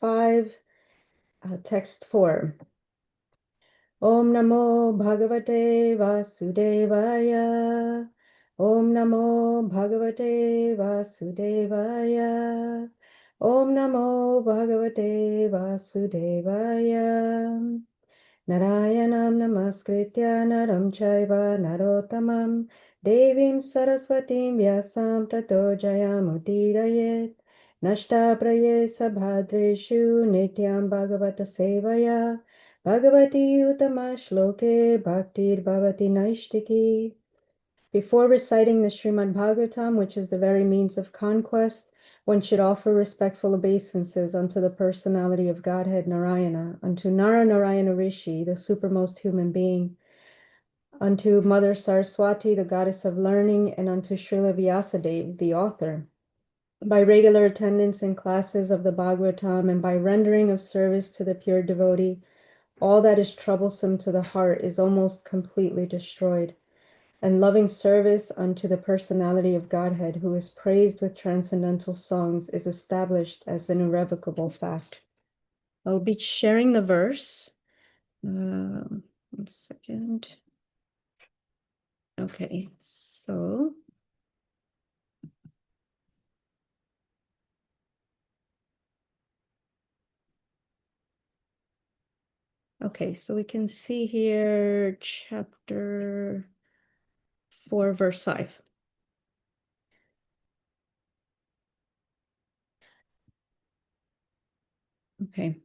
5, text 4. Om Namo Bhagavate Vasudevaya. Om Namo Bhagavate Vasudevaya. Om Namo Bhagavate Vasudevaya. Narayanam Namaskritya Naram Chaiva Narottamam Devim Saraswatim Vyasam Tato Jayamudirayet Nashta Prayesa Bhadreshu Nityam Bhagavata Sevaya Bhagavati Uttama Shloke Bhaktir Bhavati Naishtiki. Before reciting the Srimad Bhagavatam, which is the very means of conquest, one should offer respectful obeisances unto the personality of Godhead Narayana, unto Nara Narayana Rishi, the supermost human being, unto Mother Saraswati, the goddess of learning, and unto Srila Vyasadeva, the author. By regular attendance in classes of the Bhagavatam and by rendering of service to the pure devotee, all that is troublesome to the heart is almost completely destroyed, and loving service unto the personality of Godhead, who is praised with transcendental songs, is established as an irrevocable fact. I'll be sharing the verse. 1 second. Okay, so we can see here chapter 4, verse 5. Okay.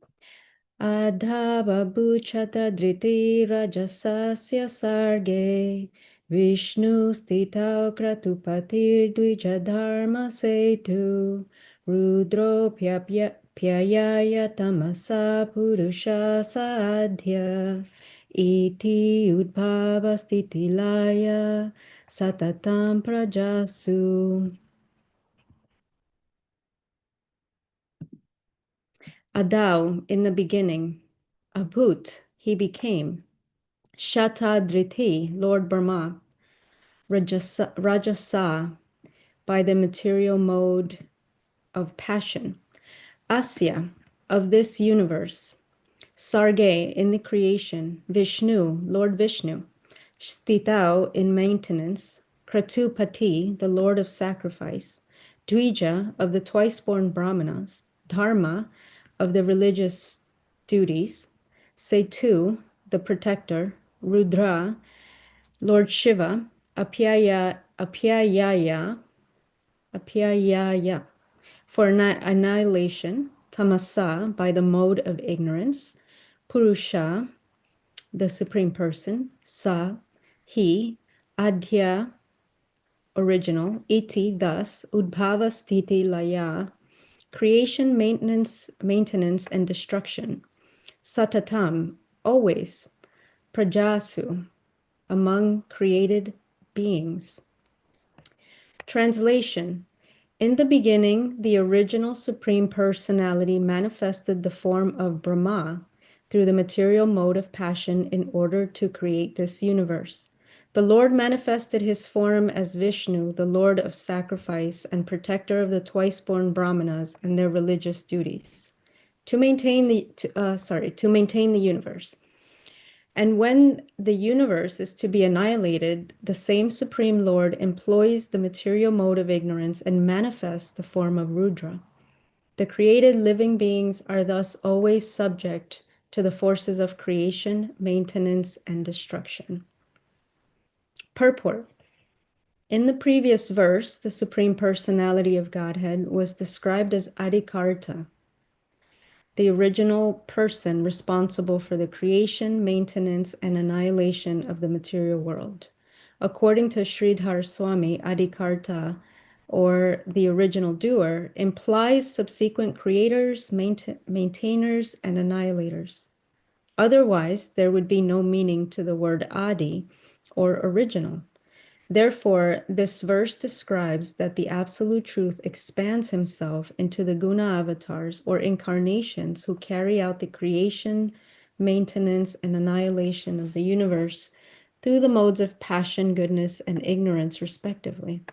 Adhavabuchata driti rajasasya sarge Vishnu stitau kratupatir dvijadharma setu Rudro pyayaya tamasa purusha sadhya Iti udbhava stitilaya satatam prajasu. Adau, in the beginning. Abhut, he became. Shatadriti, Lord Brahma. Rajasa, by the material mode of passion. Asya, of this universe. Sarge, in the creation. Vishnu, Lord Vishnu. Stitau, in maintenance. Kratupati, the Lord of sacrifice. Dvija, of the twice-born Brahmanas. Dharma, of the religious duties. Setu, the protector. Rudra, Lord Shiva. Apyaya, for annihilation. Tamasa, by the mode of ignorance. Purusha, the Supreme Person. Sa, he. Adhya, original. Iti, thus. Udbhava sthiti laya, creation, maintenance, and destruction. Satatam, always. Prajasu, among created beings. Translation. In the beginning, the original Supreme Personality manifested the form of Brahma through the material mode of passion in order to create this universe. The Lord manifested his form as Vishnu, the Lord of sacrifice and protector of the twice-born Brahmanas and their religious duties, to maintain the universe. And when the universe is to be annihilated, the same Supreme Lord employs the material mode of ignorance and manifests the form of Rudra. The created living beings are thus always subject to the forces of creation, maintenance, and destruction. Purport. In the previous verse, the Supreme Personality of Godhead was described as Adikarta, the original person responsible for the creation, maintenance, and annihilation of the material world. According to Sridhar Swami, Adikarta, or the original doer, implies subsequent creators, maintainers, and annihilators. Otherwise, there would be no meaning to the word Adi, or original. Therefore, this verse describes that the Absolute Truth expands himself into the guna avatars or incarnations who carry out the creation, maintenance, and annihilation of the universe through the modes of passion, goodness, and ignorance, respectively.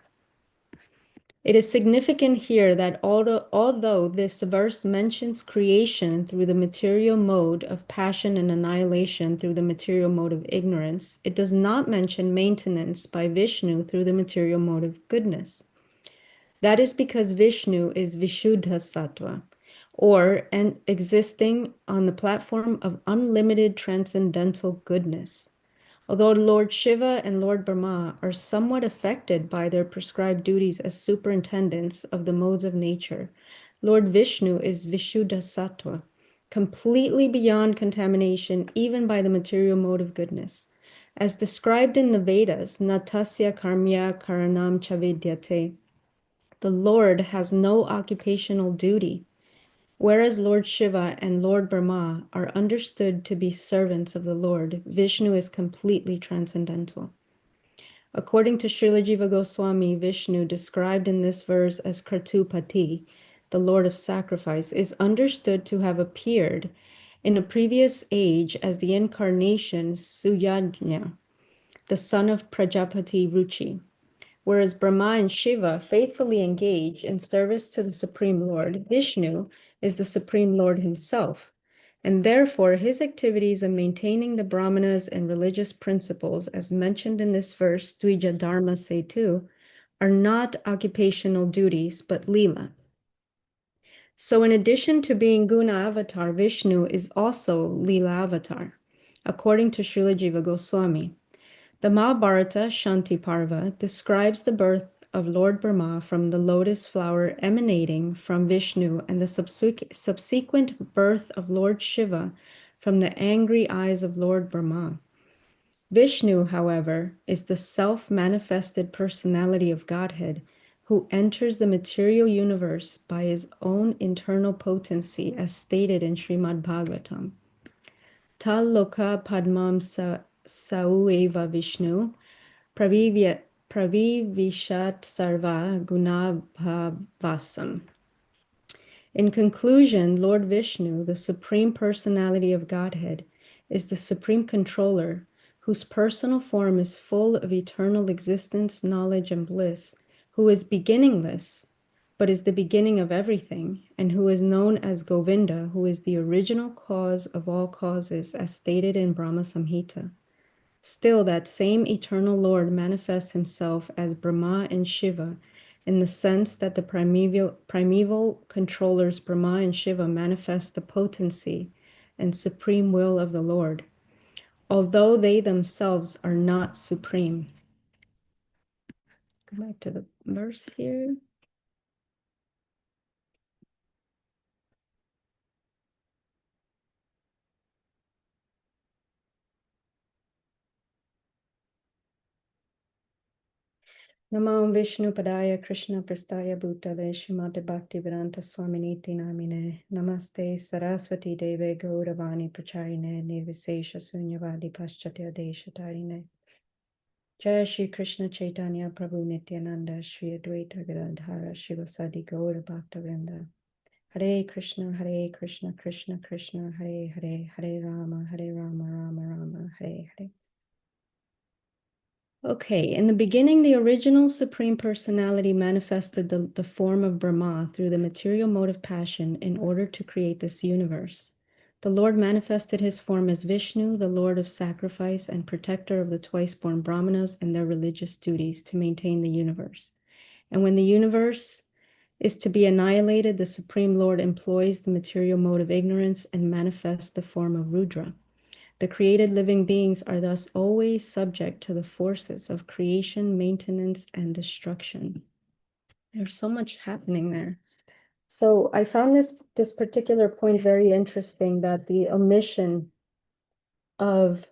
It is significant here that although this verse mentions creation through the material mode of passion and annihilation through the material mode of ignorance, it does not mention maintenance by Vishnu through the material mode of goodness. That is because Vishnu is Vishuddha Sattva, or existing on the platform of unlimited transcendental goodness. Although Lord Shiva and Lord Brahma are somewhat affected by their prescribed duties as superintendents of the modes of nature, Lord Vishnu is Vishuddha Sattva, completely beyond contamination even by the material mode of goodness. As described in the Vedas, Natasya Karmya Karanam Chavidyate, the Lord has no occupational duty, whereas Lord Shiva and Lord Brahma are understood to be servants of the Lord. Vishnu is completely transcendental. According to Srila Jiva Goswami, Vishnu, described in this verse as Kratupati, the Lord of Sacrifice, is understood to have appeared in a previous age as the incarnation Suyajna, the son of Prajapati Ruchi. Whereas Brahma and Shiva faithfully engage in service to the Supreme Lord, Vishnu is the Supreme Lord himself, and therefore his activities of maintaining the brahmanas and religious principles, as mentioned in this verse, Dvija Dharma Setu, are not occupational duties, but Lila. So in addition to being Guna Avatar, Vishnu is also Lila Avatar, according to Srila Jiva Goswami. The Mahabharata Shanti Parva describes the birth of Lord Brahma from the lotus flower emanating from Vishnu and the subsequent birth of Lord Shiva from the angry eyes of Lord Brahma. Vishnu, however, is the self-manifested personality of Godhead who enters the material universe by his own internal potency, as stated in Srimad Bhagavatam. Tal loka padmam saueva Vishnu pravivishat sarva gunabhavasam. In conclusion, Lord Vishnu, the Supreme Personality of Godhead, is the Supreme Controller, whose personal form is full of eternal existence, knowledge, and bliss, who is beginningless, but is the beginning of everything, and who is known as Govinda, who is the original cause of all causes, as stated in Brahma Samhita. Still, that same eternal Lord manifests himself as Brahma and Shiva in the sense that the primeval controllers Brahma and Shiva manifest the potency and supreme will of the Lord, although they themselves are not supreme. Go back to the verse here. Namo Vishnu Padaya Krishna Prastaya Bhutale Srimate Bhaktivedanta Swaminiti Namine Namaste Saraswati Deve Gauravani Pracharine Nirvisesha Sunyavadi Paschatya Deshatarine Jai Shri Krishna Chaitanya Prabhu Nityananda Shri Advaita Gadadhara Shivasadi Gaura Bhaktavinda Hare Krishna Krishna Krishna Hare Hare Hare Rama Rama Rama Hare Hare. Okay, in the beginning, the original Supreme Personality manifested the form of Brahma through the material mode of passion in order to create this universe. The Lord manifested his form as Vishnu, the Lord of sacrifice and protector of the twice-born Brahmanas and their religious duties to maintain the universe. And when the universe is to be annihilated, the Supreme Lord employs the material mode of ignorance and manifests the form of Rudra. The created living beings are thus always subject to the forces of creation, maintenance, and destruction. There's so much happening there. So I found this particular point very interesting, that the omission of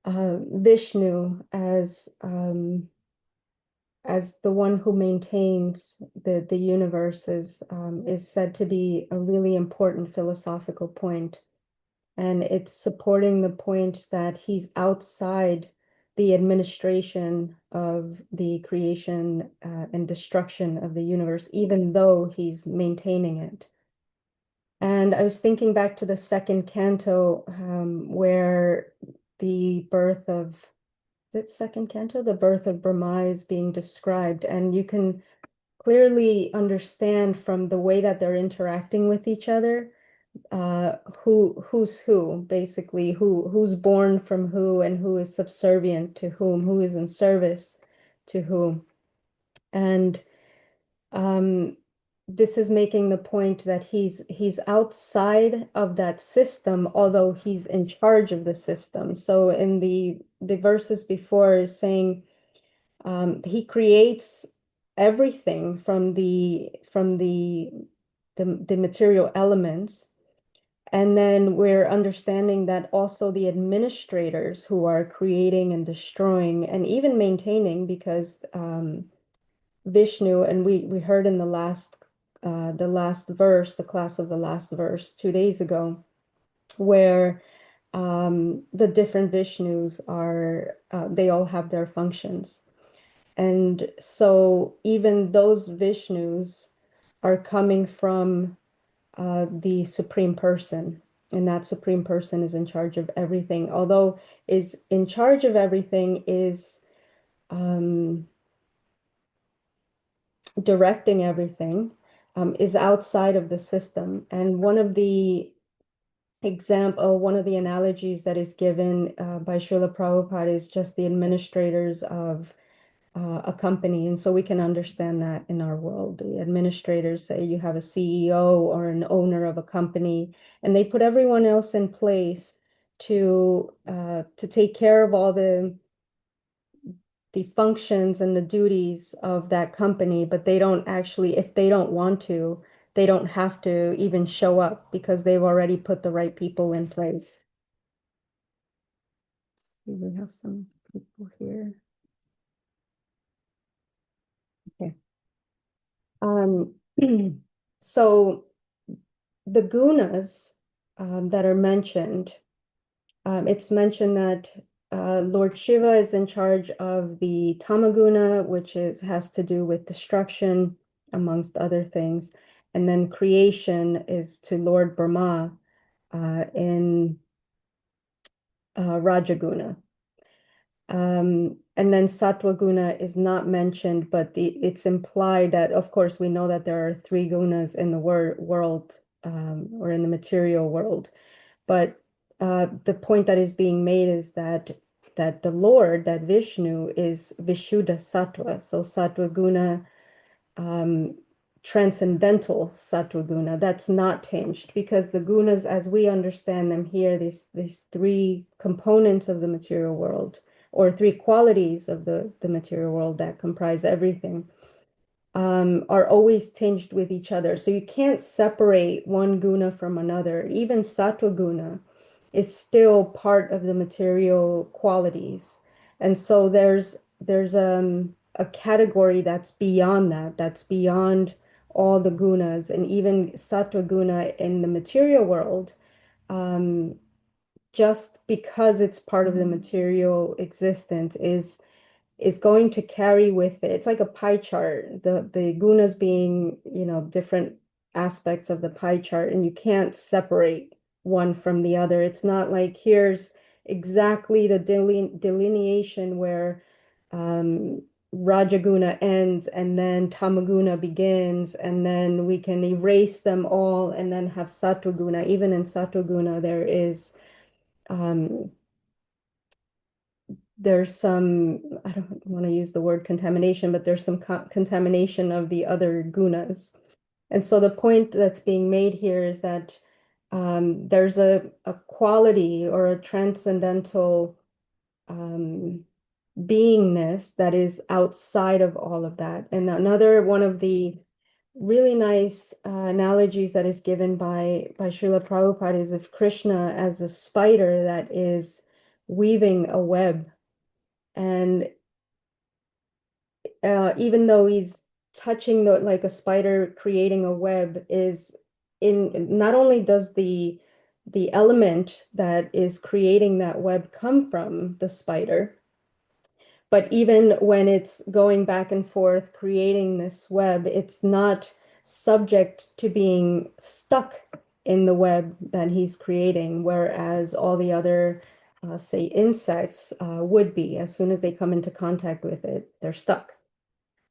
Vishnu as the one who maintains the universe is said to be a really important philosophical point. And it's supporting the point that he's outside the administration of the creation and destruction of the universe, even though he's maintaining it. And I was thinking back to the second canto, where the birth of, is it second canto? The birth of Brahma is being described. And you can clearly understand from the way that they're interacting with each other, who's who, basically, who's born from who and who is subservient to whom, who is in service to whom. And um, this is making the point that he's outside of that system, although he's in charge of the system. So in the verses before is saying he creates everything from the material elements. And then we're understanding that also the administrators who are creating and destroying and even maintaining, because Vishnu, and we heard in the last verse, the class of the last verse 2 days ago, where the different Vishnus are they all have their functions. And so even those Vishnus are coming from the Supreme Person, and that Supreme Person is in charge of everything, although is in charge of everything is um, directing everything, is outside of the system. And one of the analogies that is given by Srila Prabhupada is just the administrators of a company. And so we can understand that in our world. The administrators, say you have a CEO or an owner of a company, and they put everyone else in place to take care of all the functions and the duties of that company, but they don't actually, if they don't want to, they don't have to even show up because they've already put the right people in place. See, we have some people here. Okay. Um, so the gunas that are mentioned, it's mentioned that Lord Shiva is in charge of the tamaguna, which has to do with destruction, amongst other things. And then creation is to Lord Brahma in Rajaguna. And then Sattva guna is not mentioned, but it's implied that, of course, we know that there are three gunas in the world or in the material world. But the point that is being made is that the Lord, that Vishnu, is Vishuddha Sattva. So Sattva guna, um, transcendental Sattva guna, that's not tinged, because the gunas, as we understand them here, these three components of the material world, or three qualities of the material world that comprise everything, are always tinged with each other. So you can't separate one guna from another. Even sattva guna is still part of the material qualities. And so there's a category that's beyond that, that's beyond all the gunas. And even sattva guna in the material world, um, just because it's part of the material existence is going to carry with it. It's like a pie chart, the gunas being, different aspects of the pie chart, and you can't separate one from the other. It's not like here's exactly the delineation where um, Rajaguna ends and then Tamaguna begins, and then we can erase them all and then have Sattva-guna. Even in Sattva-guna, um, there's some, I don't want to use the word contamination, but there's some contamination of the other gunas. And so the point that's being made here is that there's a quality or a transcendental beingness that is outside of all of that. And another one of the really nice analogies that is given by Srila Prabhupada is of Krishna as a spider that is weaving a web. And even though he's touching like a spider creating a web, is in not only does the element that is creating that web come from the spider, but even when it's going back and forth creating this web, it's not subject to being stuck in the web that he's creating, whereas all the other, say, insects would be. As soon as they come into contact with it, they're stuck.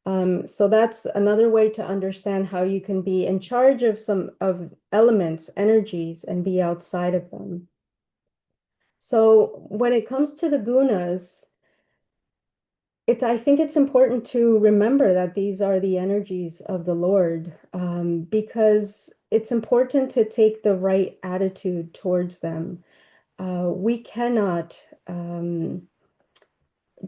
So that's another way to understand how you can be in charge of some of elements, energies, and be outside of them. So when it comes to the gunas, I think it's important to remember that these are the energies of the Lord, because it's important to take the right attitude towards them. We cannot,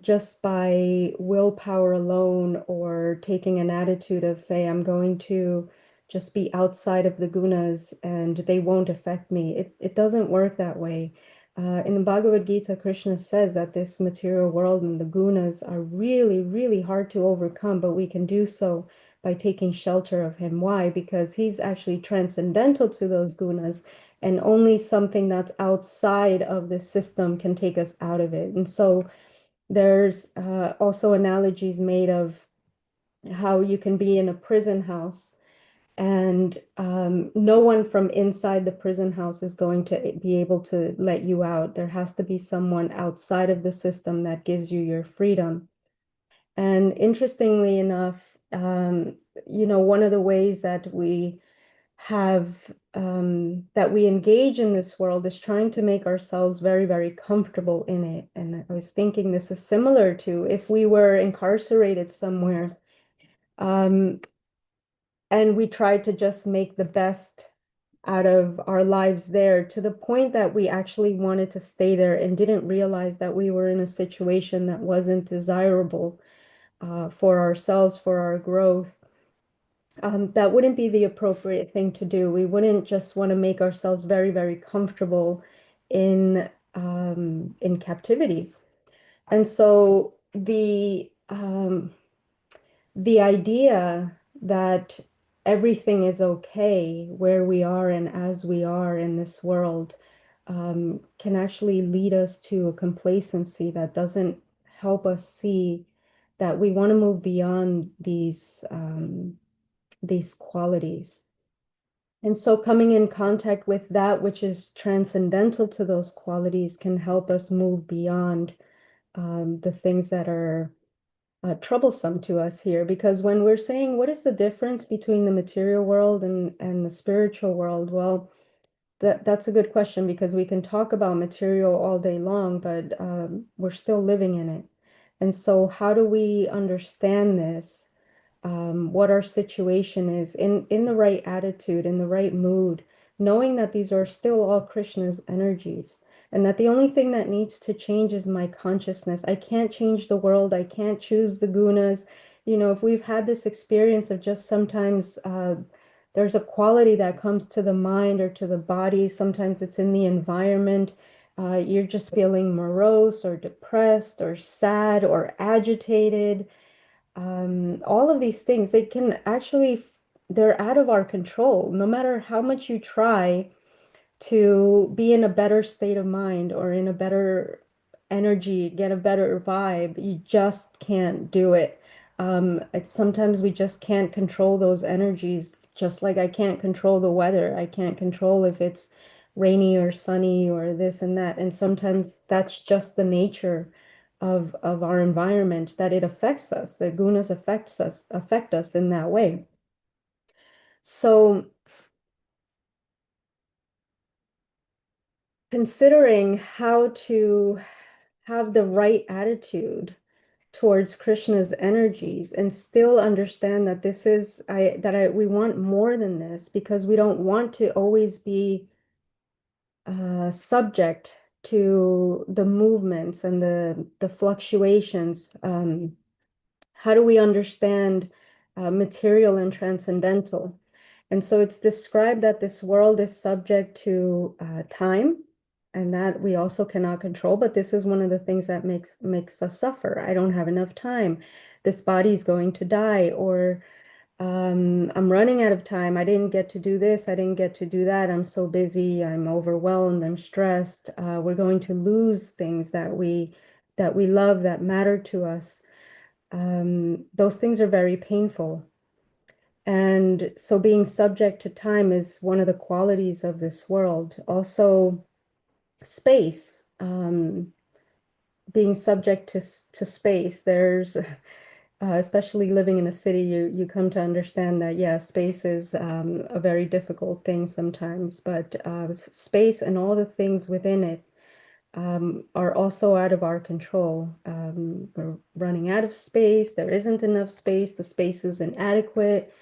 just by willpower alone or taking an attitude of, say, I'm going to just be outside of the gunas and they won't affect me. It doesn't work that way. In the Bhagavad Gita, Krishna says that this material world and the gunas are really, really hard to overcome, but we can do so by taking shelter of him. Why? Because he's actually transcendental to those gunas, and only something that's outside of the system can take us out of it. And so there's also analogies made of how you can be in a prison house and no one from inside the prison house is going to be able to let you out. There has to be someone outside of the system that gives you your freedom. And interestingly enough, one of the ways that we have that we engage in this world is trying to make ourselves very, very comfortable in it. And I was thinking this is similar to if we were incarcerated somewhere, um, and we tried to just make the best out of our lives there to the point that we actually wanted to stay there and didn't realize that we were in a situation that wasn't desirable for ourselves, for our growth. That wouldn't be the appropriate thing to do. We wouldn't just want to make ourselves very, very comfortable in captivity. And so the idea that everything is okay where we are and as we are in this world can actually lead us to a complacency that doesn't help us see that we want to move beyond these qualities. And so coming in contact with that which is transcendental to those qualities can help us move beyond the things that are troublesome to us here. Because when we're saying what is the difference between the material world and the spiritual world, well, that's a good question because we can talk about material all day long, but we're still living in it. And so how do we understand this? What our situation is in the right attitude, in the right mood, knowing that these are still all Krishna's energies, and that the only thing that needs to change is my consciousness. I can't change the world. I can't choose the gunas. If we've had this experience of just sometimes there's a quality that comes to the mind or to the body. Sometimes it's in the environment. You're just feeling morose or depressed or sad or agitated, all of these things, they can actually, they're out of our control. No matter how much you try to be in a better state of mind or in a better energy, get a better vibe, you just can't do it. It's sometimes we just can't control those energies, just like I can't control the weather. I can't control if it's rainy or sunny or this and that. And sometimes that's just the nature of our environment, that it affects us. The gunas affect us in that way. So considering how to have the right attitude towards Krishna's energies and still understand that this is we want more than this, because we don't want to always be subject to the movements and the fluctuations. How do we understand material and transcendental? And so it's described that this world is subject to time, and that we also cannot control. But this is one of the things that makes us suffer. I don't have enough time. This body is going to die, or I'm running out of time. I didn't get to do this. I didn't get to do that. I'm so busy. I'm overwhelmed. I'm stressed. We're going to lose things that we love, that matter to us. Those things are very painful. And so being subject to time is one of the qualities of this world. Also, space, being subject to space. There's especially living in a city, you come to understand that, yeah, space is a very difficult thing sometimes, but space and all the things within it are also out of our control. We're running out of space. There isn't enough space. The space is inadequate.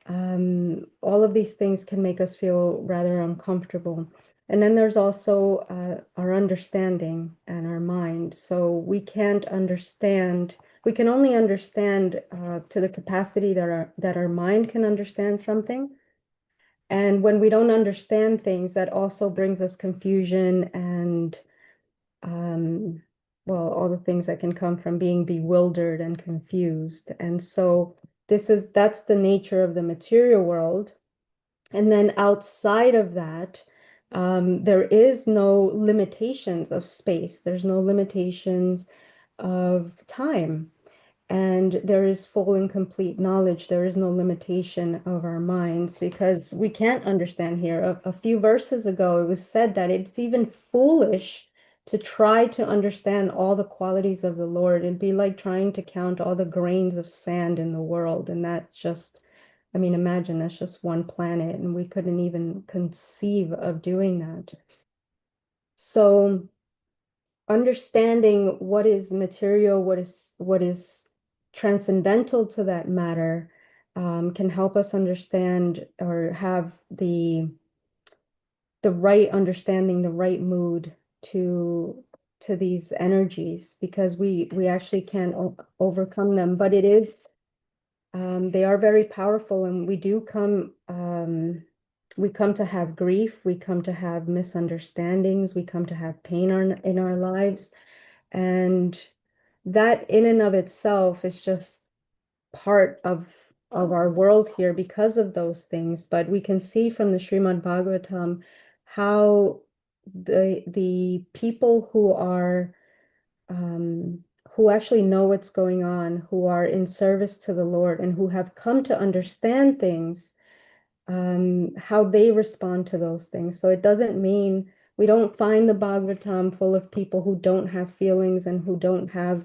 All of these things can make us feel rather uncomfortable. And then there's also our understanding and our mind. So we can only understand to the capacity that our mind can understand something. And when we don't understand things, that also brings us confusion and um, well, all the things that can come from being bewildered and confused. And so that's the nature of the material world. And then outside of that, there is no limitations of space. There's no limitations of time. And there is full and complete knowledge. There is no limitation of our minds because we can't understand here. A few verses ago, it was said that it's even foolish to try to understand all the qualities of the Lord. It'd be like trying to count all the grains of sand in the world. And that just, I mean, imagine that's just one planet, and we couldn't even conceive of doing that. So, understanding what is material, what is transcendental to that matter, can help us understand or have the right understanding, the right mood to these energies, because we actually can overcome them. But it is they are very powerful, and we come to have grief, we come to have misunderstandings, we come to have pain in our lives. And that in and of itself is just part of our world here because of those things. But we can see from the Srimad Bhagavatam how the people who actually know what's going on, who are in service to the Lord, and who have come to understand things, how they respond to those things. So it doesn't mean we don't find the Bhagavatam full of people who don't have feelings and who don't have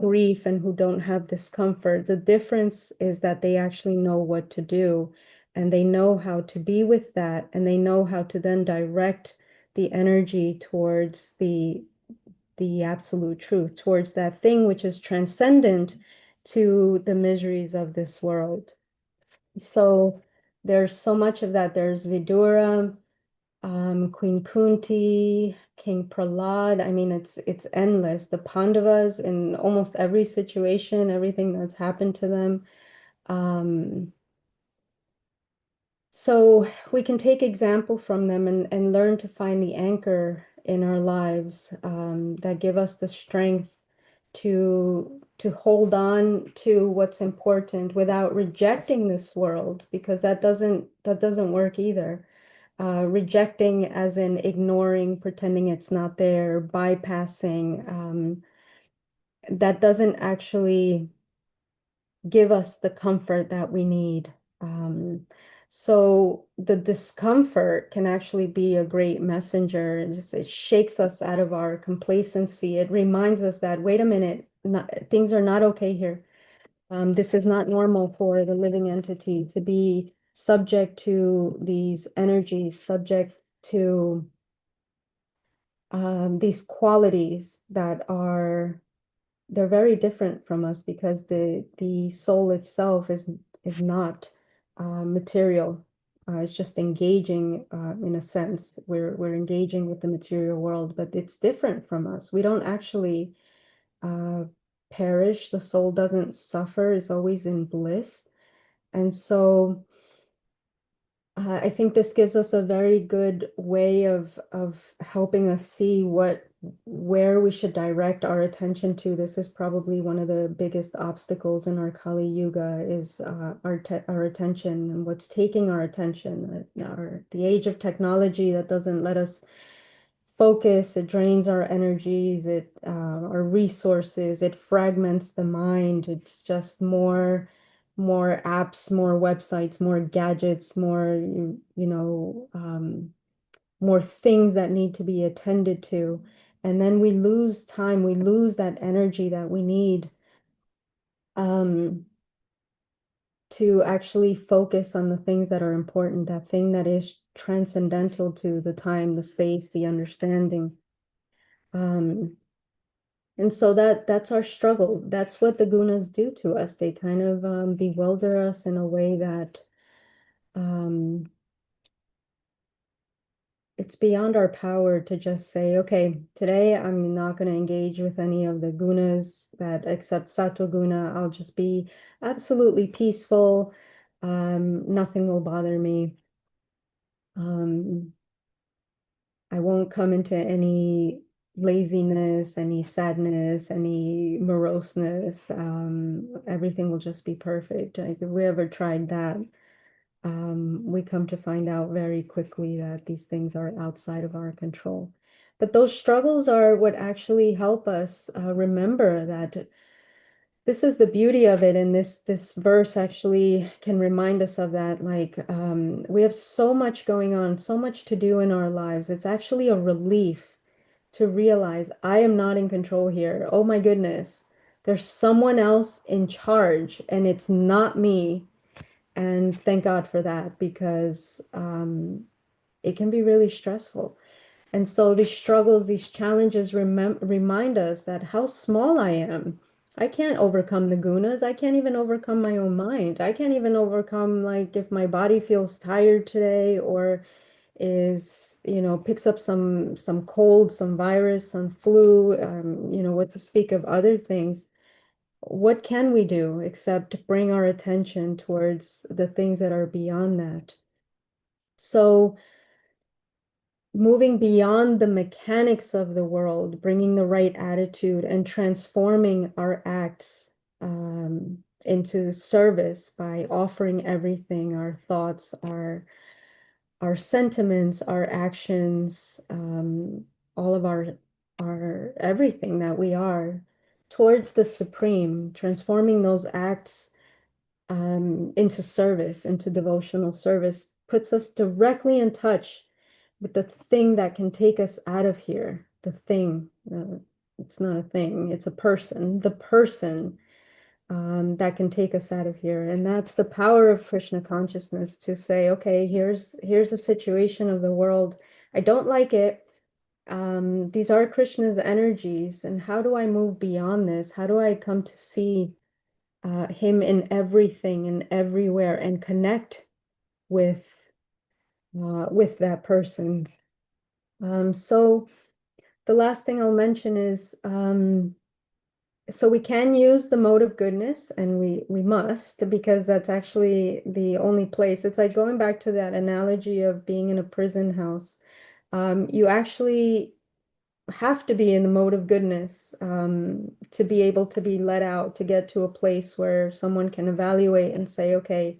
grief and who don't have discomfort. The difference is that they actually know what to do, and they know how to be with that, and they know how to then direct the energy towards the absolute truth, towards that thing which is transcendent to the miseries of this world. So there's so much of that. There's Vidura, Queen Kunti, King Prahlad. I mean, it's endless. The Pandavas in almost every situation, everything that's happened to them. Um, so we can take example from them and learn to find the anchor in our lives that give us the strength to hold on to what's important without rejecting this world, because that doesn't work either. Rejecting as in ignoring, pretending it's not there, bypassing, that doesn't actually give us the comfort that we need. So the discomfort can actually be a great messenger. It shakes us out of our complacency. It reminds us that, wait a minute, things are not okay here. This is not normal for the living entity to be subject to these energies, subject to these qualities that are they're very different from us, because the soul itself is not material. It's just engaging in a sense. We're engaging with the material world, but it's different from us. We don't actually uh, perish. The soul doesn't suffer, is always in bliss. And so I think this gives us a very good way of helping us see where we should direct our attention to. This is probably one of the biggest obstacles in our Kali Yuga, is our attention and what's taking our attention. The age of technology that doesn't let us focus, it drains our energies, our resources, it fragments the mind. It's just more apps, more websites, more gadgets, more more things that need to be attended to. And then we lose time, we lose that energy that we need um, to actually focus on the things that are important, that thing that is transcendental to the time, the space, the understanding. Um, and so that's our struggle. That's what the gunas do to us. They kind of bewilder us in a way that um, it's beyond our power to just say, okay, today I'm not going to engage with any of the gunas that except sattva guna. I'll just be absolutely peaceful. Nothing will bother me. Um, I won't come into any laziness, any sadness, any moroseness. Everything will just be perfect. Like, if we ever tried that, we come to find out very quickly that these things are outside of our control. But those struggles are what actually help us remember that this is the beauty of it. And this verse actually can remind us of that. Like, we have so much going on, so much to do in our lives. It's actually a relief to realize I am not in control here. Oh my goodness, there's someone else in charge, and it's not me. And thank God for that, because it can be really stressful. And so these struggles, these challenges remind us that how small I am. I can't overcome the gunas. I can't even overcome my own mind. I can't even overcome, like, if my body feels tired today, or is, picks up some cold, some virus, some flu, what to speak of other things. What can we do except bring our attention towards the things that are beyond that? So moving beyond the mechanics of the world, bringing the right attitude and transforming our acts into service by offering everything, our thoughts, our sentiments, our actions, all of our everything that we are towards the Supreme, transforming those acts into service, into devotional service, puts us directly in touch with the thing that can take us out of here. The thing, it's not a thing, it's a person, the person that can take us out of here. And that's the power of Krishna consciousness, to say, okay, here's a situation of the world. I don't like it. These are Krishna's energies. And how do I move beyond this? How do I come to see him in everything and everywhere, and connect with with that person? So the last thing I'll mention is, so we can use the mode of goodness, and we must, because that's actually the only place. It's like going back to that analogy of being in a prison house. You actually have to be in the mode of goodness to be able to be let out, to get to a place where someone can evaluate and say, okay,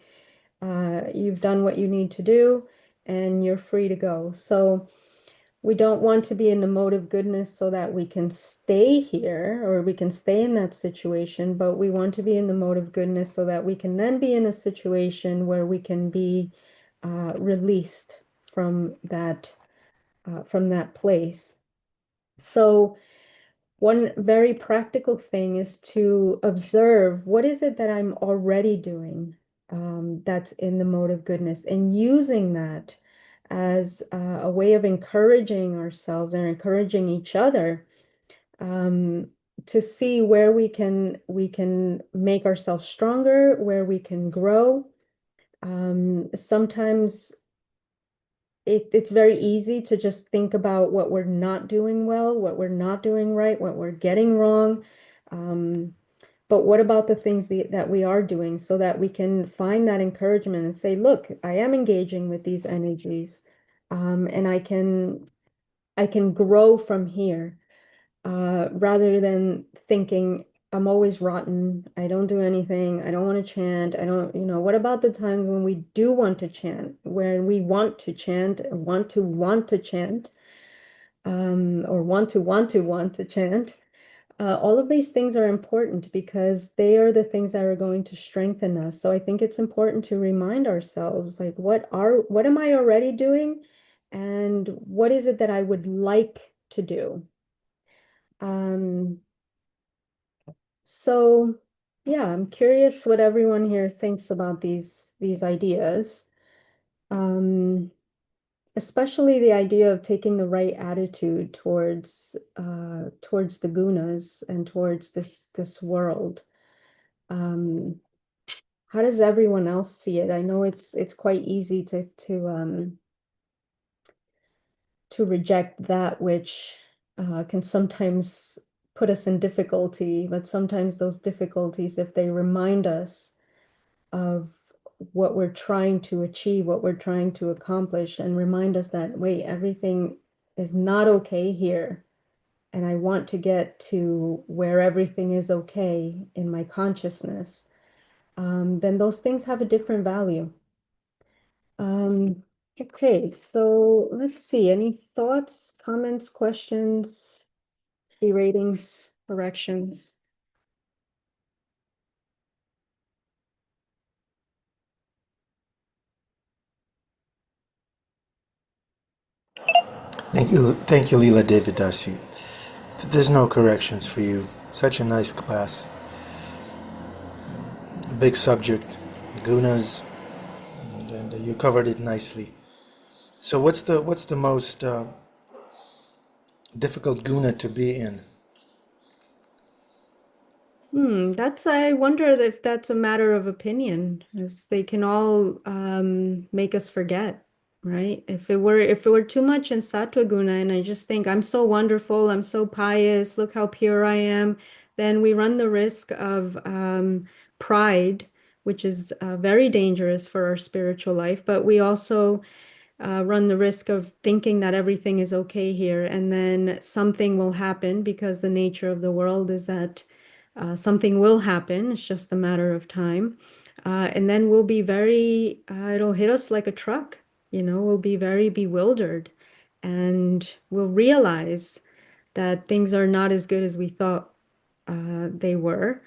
you've done what you need to do, and you're free to go. So we don't want to be in the mode of goodness so that we can stay here, or we can stay in that situation, but we want to be in the mode of goodness so that we can then be in a situation where we can be released from that place. So one very practical thing is to observe, what is it that I'm already doing that's in the mode of goodness, and using that as a way of encouraging ourselves and encouraging each other, um, to see where we can make ourselves stronger, where we can grow. Sometimes it's very easy to just think about what we're not doing well, what we're not doing right, what we're getting wrong. Um, but what about the things that we are doing, so that we can find that encouragement and say, look, I am engaging with these energies, and I can grow from here, rather than thinking I'm always rotten, I don't do anything, I don't want to chant, I don't, what about the times when we do want to chant, when we want to chant, want to chant, or want to chant? All of these things are important because they are the things that are going to strengthen us. So I think it's important to remind ourselves, like, what am I already doing? And what is it that I would like to do? Um, so Yeah, I'm curious what everyone here thinks about these ideas. Um, Especially the idea of taking the right attitude towards the gunas and towards this world. Um, how does everyone else see it? I know it's quite easy to reject that which can sometimes put us in difficulty, but sometimes those difficulties, if they remind us of what we're trying to achieve, what we're trying to accomplish, and remind us that, wait, everything is not okay here. And I want to get to where everything is okay in my consciousness, then those things have a different value. Um, okay, so let's see. Any thoughts, comments, questions, key ratings, corrections? Thank you, Lila Devidasi. There's no corrections for you. Such a nice class. A big subject, gunas, and you covered it nicely. So, what's the most difficult guna to be in? I wonder if that's a matter of opinion, as they can all make us forget, right? If it were too much in Sattva Guna, and I just think I'm so wonderful, I'm so pious, look how pure I am, then we run the risk of pride, which is very dangerous for our spiritual life, but we also run the risk of thinking that everything is okay here, and then something will happen because the nature of the world is that something will happen. It's just a matter of time. And then we'll be it'll hit us like a truck, we'll be very bewildered and we'll realize that things are not as good as we thought they were,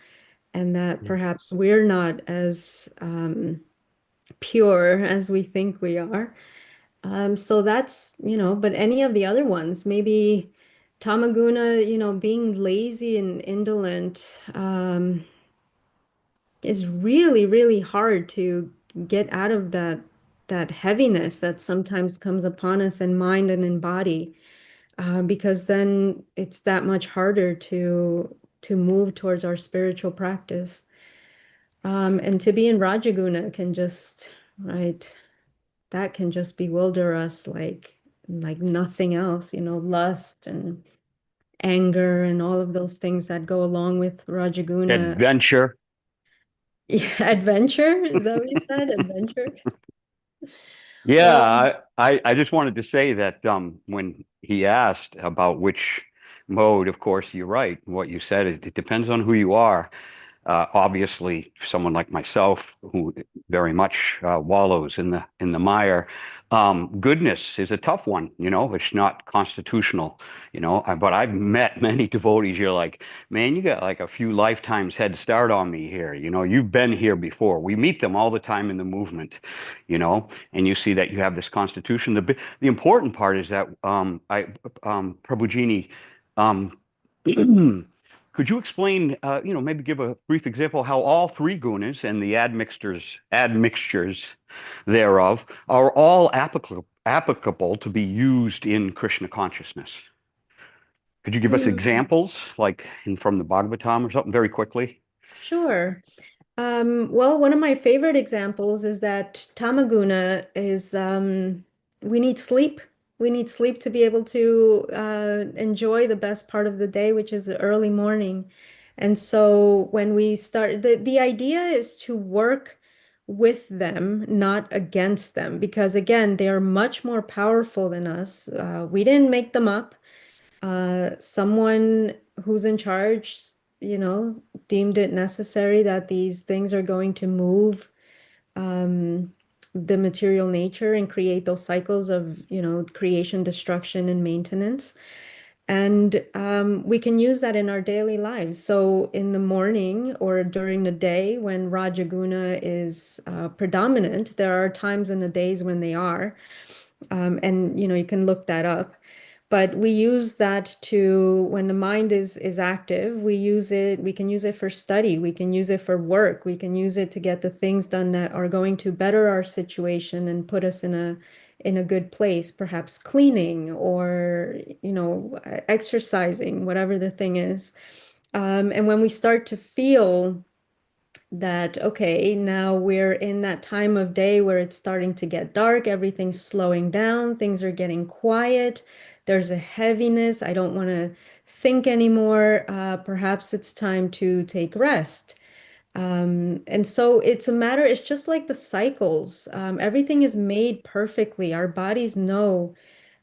and that Yeah. perhaps we're not as pure as we think we are. So but any of the other ones, maybe Tamaguna, being lazy and indolent, is really, really hard to get out of that heaviness that sometimes comes upon us in mind and in body, because then it's that much harder to move towards our spiritual practice. And to be in Rajaguna can just, right, that can just bewilder us like nothing else, lust and anger and all of those things that go along with Rajaguna. Adventure. Yeah, adventure, is that what you said? Adventure? Yeah, Well, I just wanted to say that when he asked about which mode, of course, you're right. What you said, it depends on who you are. Obviously, someone like myself who very much wallows in the mire, goodness is a tough one. It's not constitutional. But I've met many devotees. You're like, man, you got like a few lifetimes head start on me here. You've been here before. We meet them all the time in the movement. And you see that you have this constitution. The important part is that Prabhujini. Um, Could you explain, maybe give a brief example how all three gunas and the admixtures thereof are all applicable to be used in Krishna consciousness? Could you give us hmm, examples, like from the Bhagavatam or something, very quickly? sure. Well, one of my favorite examples is that Tamaguna is we need sleep. We need sleep to be able to enjoy the best part of the day, which is the early morning. And so when we start, the idea is to work with them, not against them, because again, they are much more powerful than us. We didn't make them up. Someone who's in charge, deemed it necessary that these things are going to move um, the material nature and create those cycles of, creation, destruction, and maintenance. And we can use that in our daily lives. So in the morning or during the day when Rajaguna is predominant, there are times in the days when they are, and you can look that up. But we use that to, when the mind is active, we use it, we can use it for study, we can use it for work, we can use it to get the things done that are going to better our situation and put us in a good place, perhaps cleaning or, exercising, whatever the thing is. And when we start to feel that, okay, now we're in that time of day where it's starting to get dark, everything's slowing down, things are getting quiet, there's a heaviness, I don't want to think anymore, perhaps it's time to take rest. And so it's just like the cycles. Everything is made perfectly. Our bodies know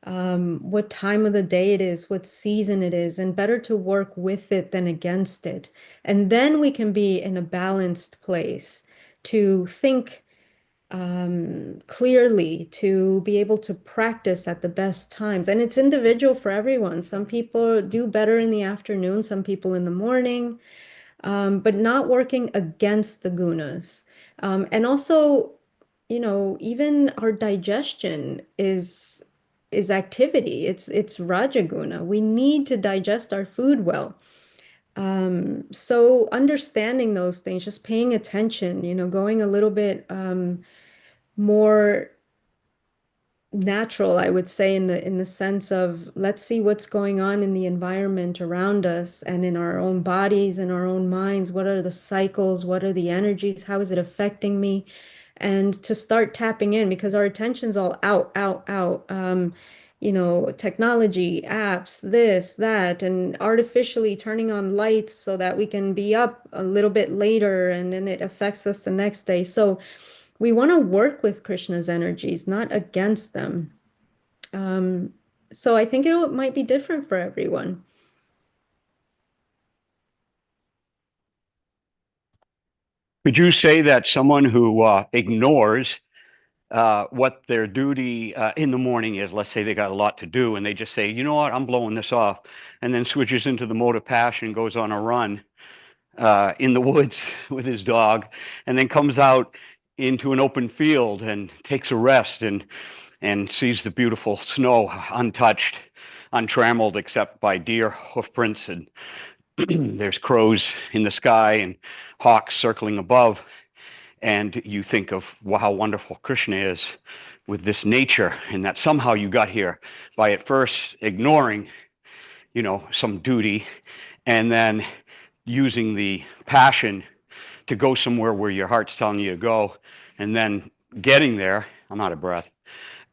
what time of the day it is, what season it is, and better to work with it than against it. And then we can be in a balanced place to think clearly, to be able to practice at the best times. And it's individual for everyone. Some people do better in the afternoon, some people in the morning, but not working against the gunas. And also, even our digestion is activity. It's Rajaguna. We need to digest our food well. So understanding those things, just paying attention, going a little bit more natural, I would say, in the sense of let's see what's going on in the environment around us and in our own bodies and our own minds. What are the cycles? What are the energies? How is it affecting me? And to start tapping in because our attention's all out, out, out. Technology, apps, this, that, and artificially turning on lights so that we can be up a little bit later and then it affects us the next day. So we want to work with Krishna's energies, not against them. Um, so I think it might be different for everyone. Could you say that someone who ignores what their duty in the morning is, let's say they got a lot to do, and they just say, you know what, I'm blowing this off, and then switches into the mode of passion, goes on a run in the woods with his dog, and then comes out into an open field and takes a rest and sees the beautiful snow untouched, untrammeled except by deer hoof prints, and there's crows in the sky and hawks circling above. And you think of how wonderful Krishna is with this nature, and that somehow you got here by at first ignoring, some duty, and then using the passion to go somewhere where your heart's telling you to go, and then getting there. I'm out of breath,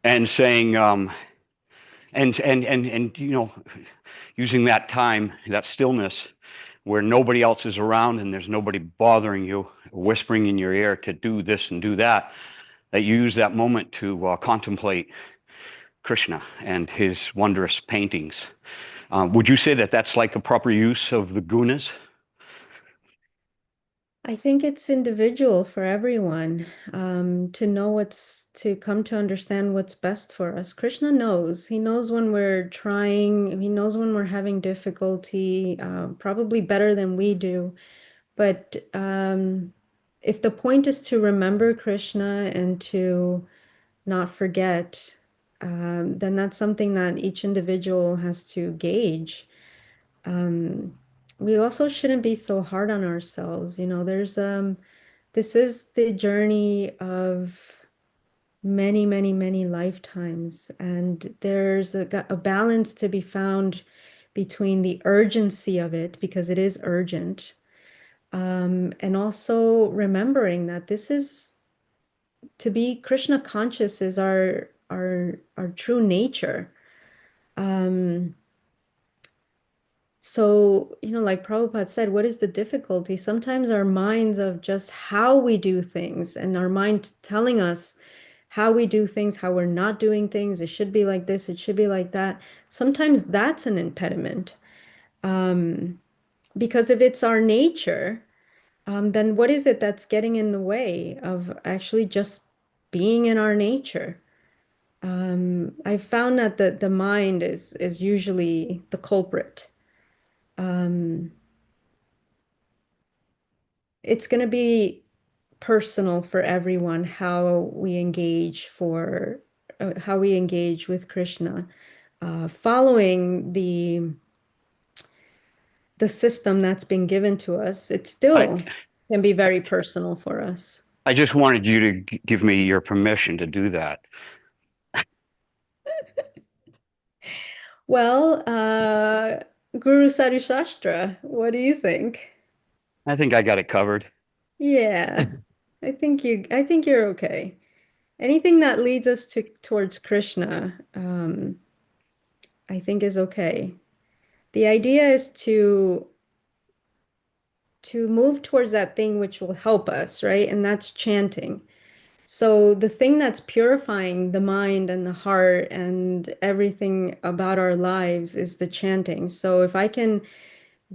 and saying, and using that time, that stillness, where nobody else is around and there's nobody bothering you, whispering in your ear to do this and do that, that you use that moment to contemplate Krishna and his wondrous paintings. Would you say that that's like a proper use of the gunas? I think it's individual for everyone to know to come to understand what's best for us. Krishna knows. He knows when we're trying, he knows when we're having difficulty, probably better than we do. But if the point is to remember Krishna and to not forget, then that's something that each individual has to gauge. Um, we also shouldn't be so hard on ourselves. This is the journey of many, many, many lifetimes, and there's a balance to be found between the urgency of it, because it is urgent, and also remembering that this is to be Krishna conscious is our true nature. Um, So, like Prabhupada said, what is the difficulty? Sometimes our minds of just how we do things and our mind telling us how we do things, how we're not doing things, it should be like this, it should be like that. Sometimes that's an impediment. Um, because if it's our nature, then what is it that's getting in the way of actually just being in our nature? I've found that the mind is usually the culprit. Um, it's going to be personal for everyone how we engage with Krishna. following the system that's been given to us, it I still can be very personal for us. I just wanted you to give me your permission to do that. Well, Guru Sadhu Shastra, what do you think? I think I got it covered. Yeah, I think you're okay. Anything that leads us towards Krishna, I think is okay. The idea is to move towards that thing which will help us, right? And that's chanting. So the thing that's purifying the mind and the heart and everything about our lives is the chanting. So if I can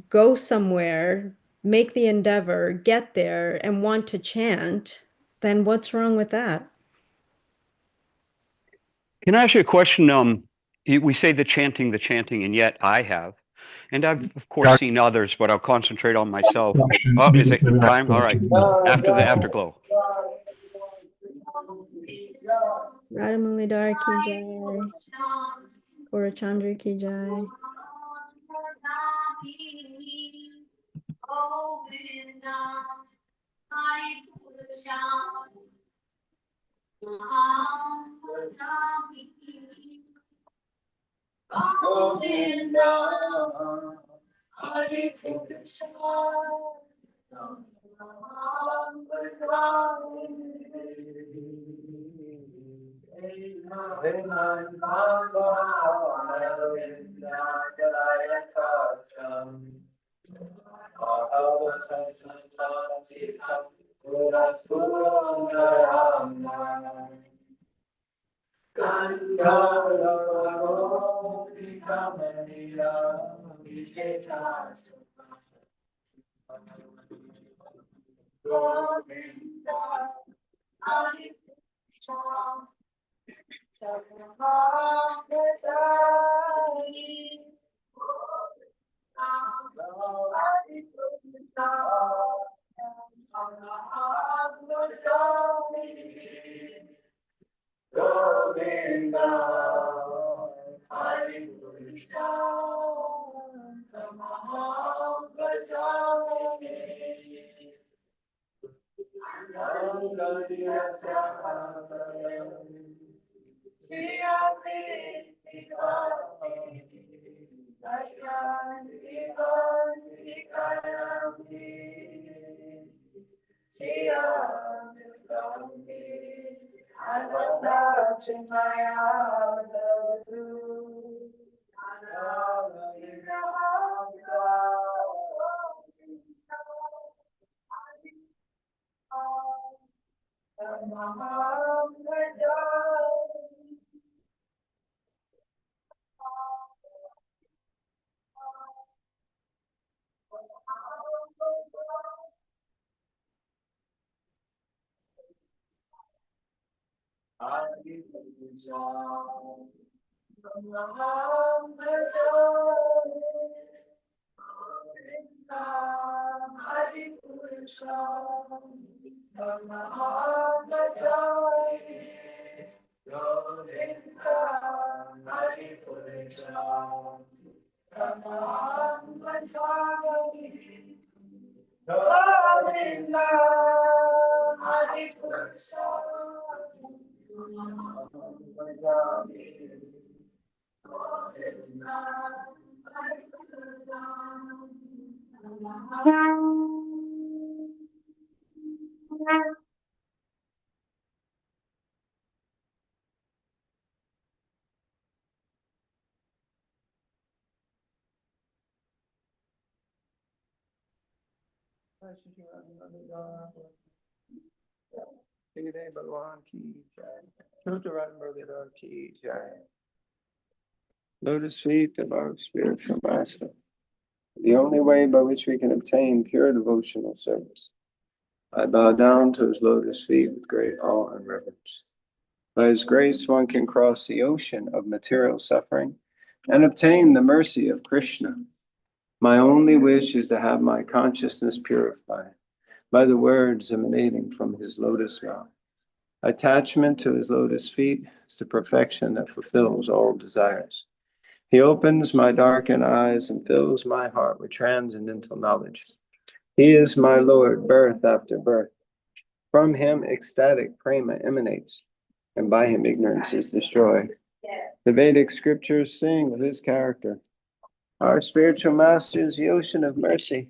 go somewhere, make the endeavor, get there, and want to chant, then what's wrong with that? Can I ask you a question? We say the chanting, and yet I have, and I've of course Dark seen others, but I'll concentrate on myself. question. Oh, is Maybe it for the next time? All right. question. After the afterglow. Radha Mulidar ki jai, Gaurachandra ki jai. Lotus feet of our spiritual master, the only way by which we can obtain pure devotional service. I bow down to his lotus feet with great awe and reverence. By his grace, one can cross the ocean of material suffering and obtain the mercy of Krishna. My only wish is to have my consciousness purified by the words emanating from his lotus mouth. Attachment to his lotus feet is the perfection that fulfills all desires. He opens my darkened eyes and fills my heart with transcendental knowledge. He is my Lord, birth after birth. From him ecstatic prema emanates, and by him ignorance is destroyed. The Vedic scriptures sing of his character. Our spiritual master is the ocean of mercy,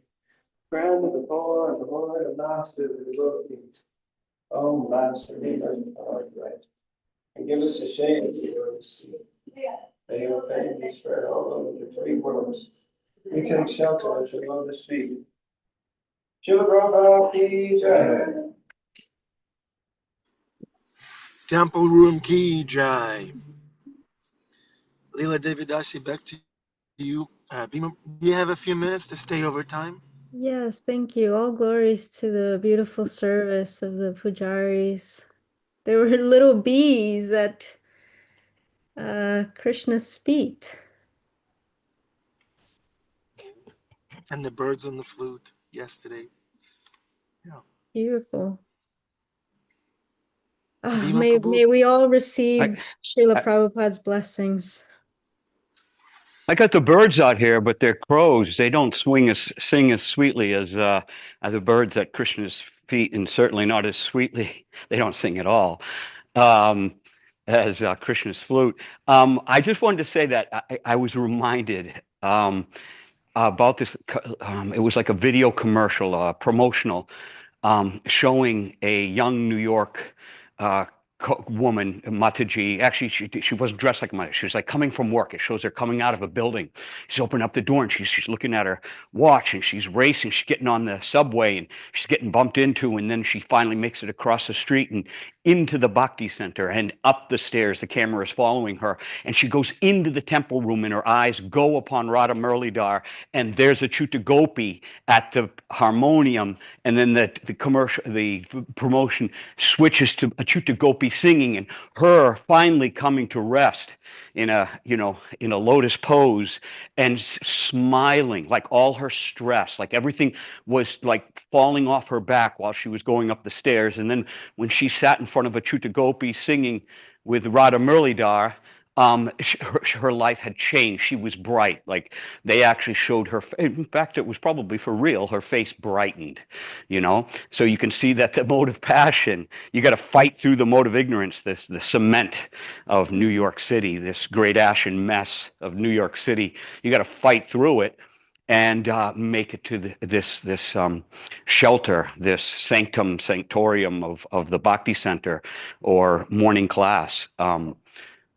friend of the poor and the Lord and master of the devotees. Oh, master, lead us in our right, and give us a shade to your sea. May your fame be spread all over the three worlds. We take shelter at your lotus feet. Shila Prabhupada ki jai. Temple Room Ki Jai. Lila Devidasi, back to you. Bhima, do you have a few minutes to stay over time? Yes, thank you. All glories to the beautiful service of the pujaris. There were little bees at Krishna's feet. And the birds on the flute yesterday. Yeah. Beautiful. Ah, Bhima may Prabhu. we all I, receive Srila I Prabhupada's blessings. I got the birds out here, but they're crows. They don't sing as sweetly as the birds at Krishna's feet, and certainly not as sweetly. They don't sing at all um, as Krishna's flute. I just wanted to say that I was reminded about this. It was like a video commercial, promotional, showing a young New York uh, woman, Mataji. Actually, she wasn't dressed like a Mataji. She was like coming from work. It shows her coming out of a building. She's opening up the door and she's looking at her watch and she's racing. She's getting on the subway and she's getting bumped into. And then she finally makes it across the street and into the Bhakti Center and up the stairs. The camera is following her. And she goes into the temple room and her eyes go upon Radha Murlidhar. And there's a Chuta Gopi at the harmonium, and then the promotion switches to Achyuta Gopi singing, and her finally coming to rest in a lotus pose and smiling, like all her stress, like everything was like falling off her back while she was going up the stairs. And then when she sat in front of Achyuta Gopi singing with Radha Murlidhar, her life had changed. She was bright. Like they actually showed her. In fact, it was probably for real. Her face brightened, So you can see that the mode of passion, you got to fight through the mode of ignorance, the cement of New York City, this great ashen mess of New York City. You got to fight through it and make it to this shelter, this sanctorium of the Bhakti Center or morning class.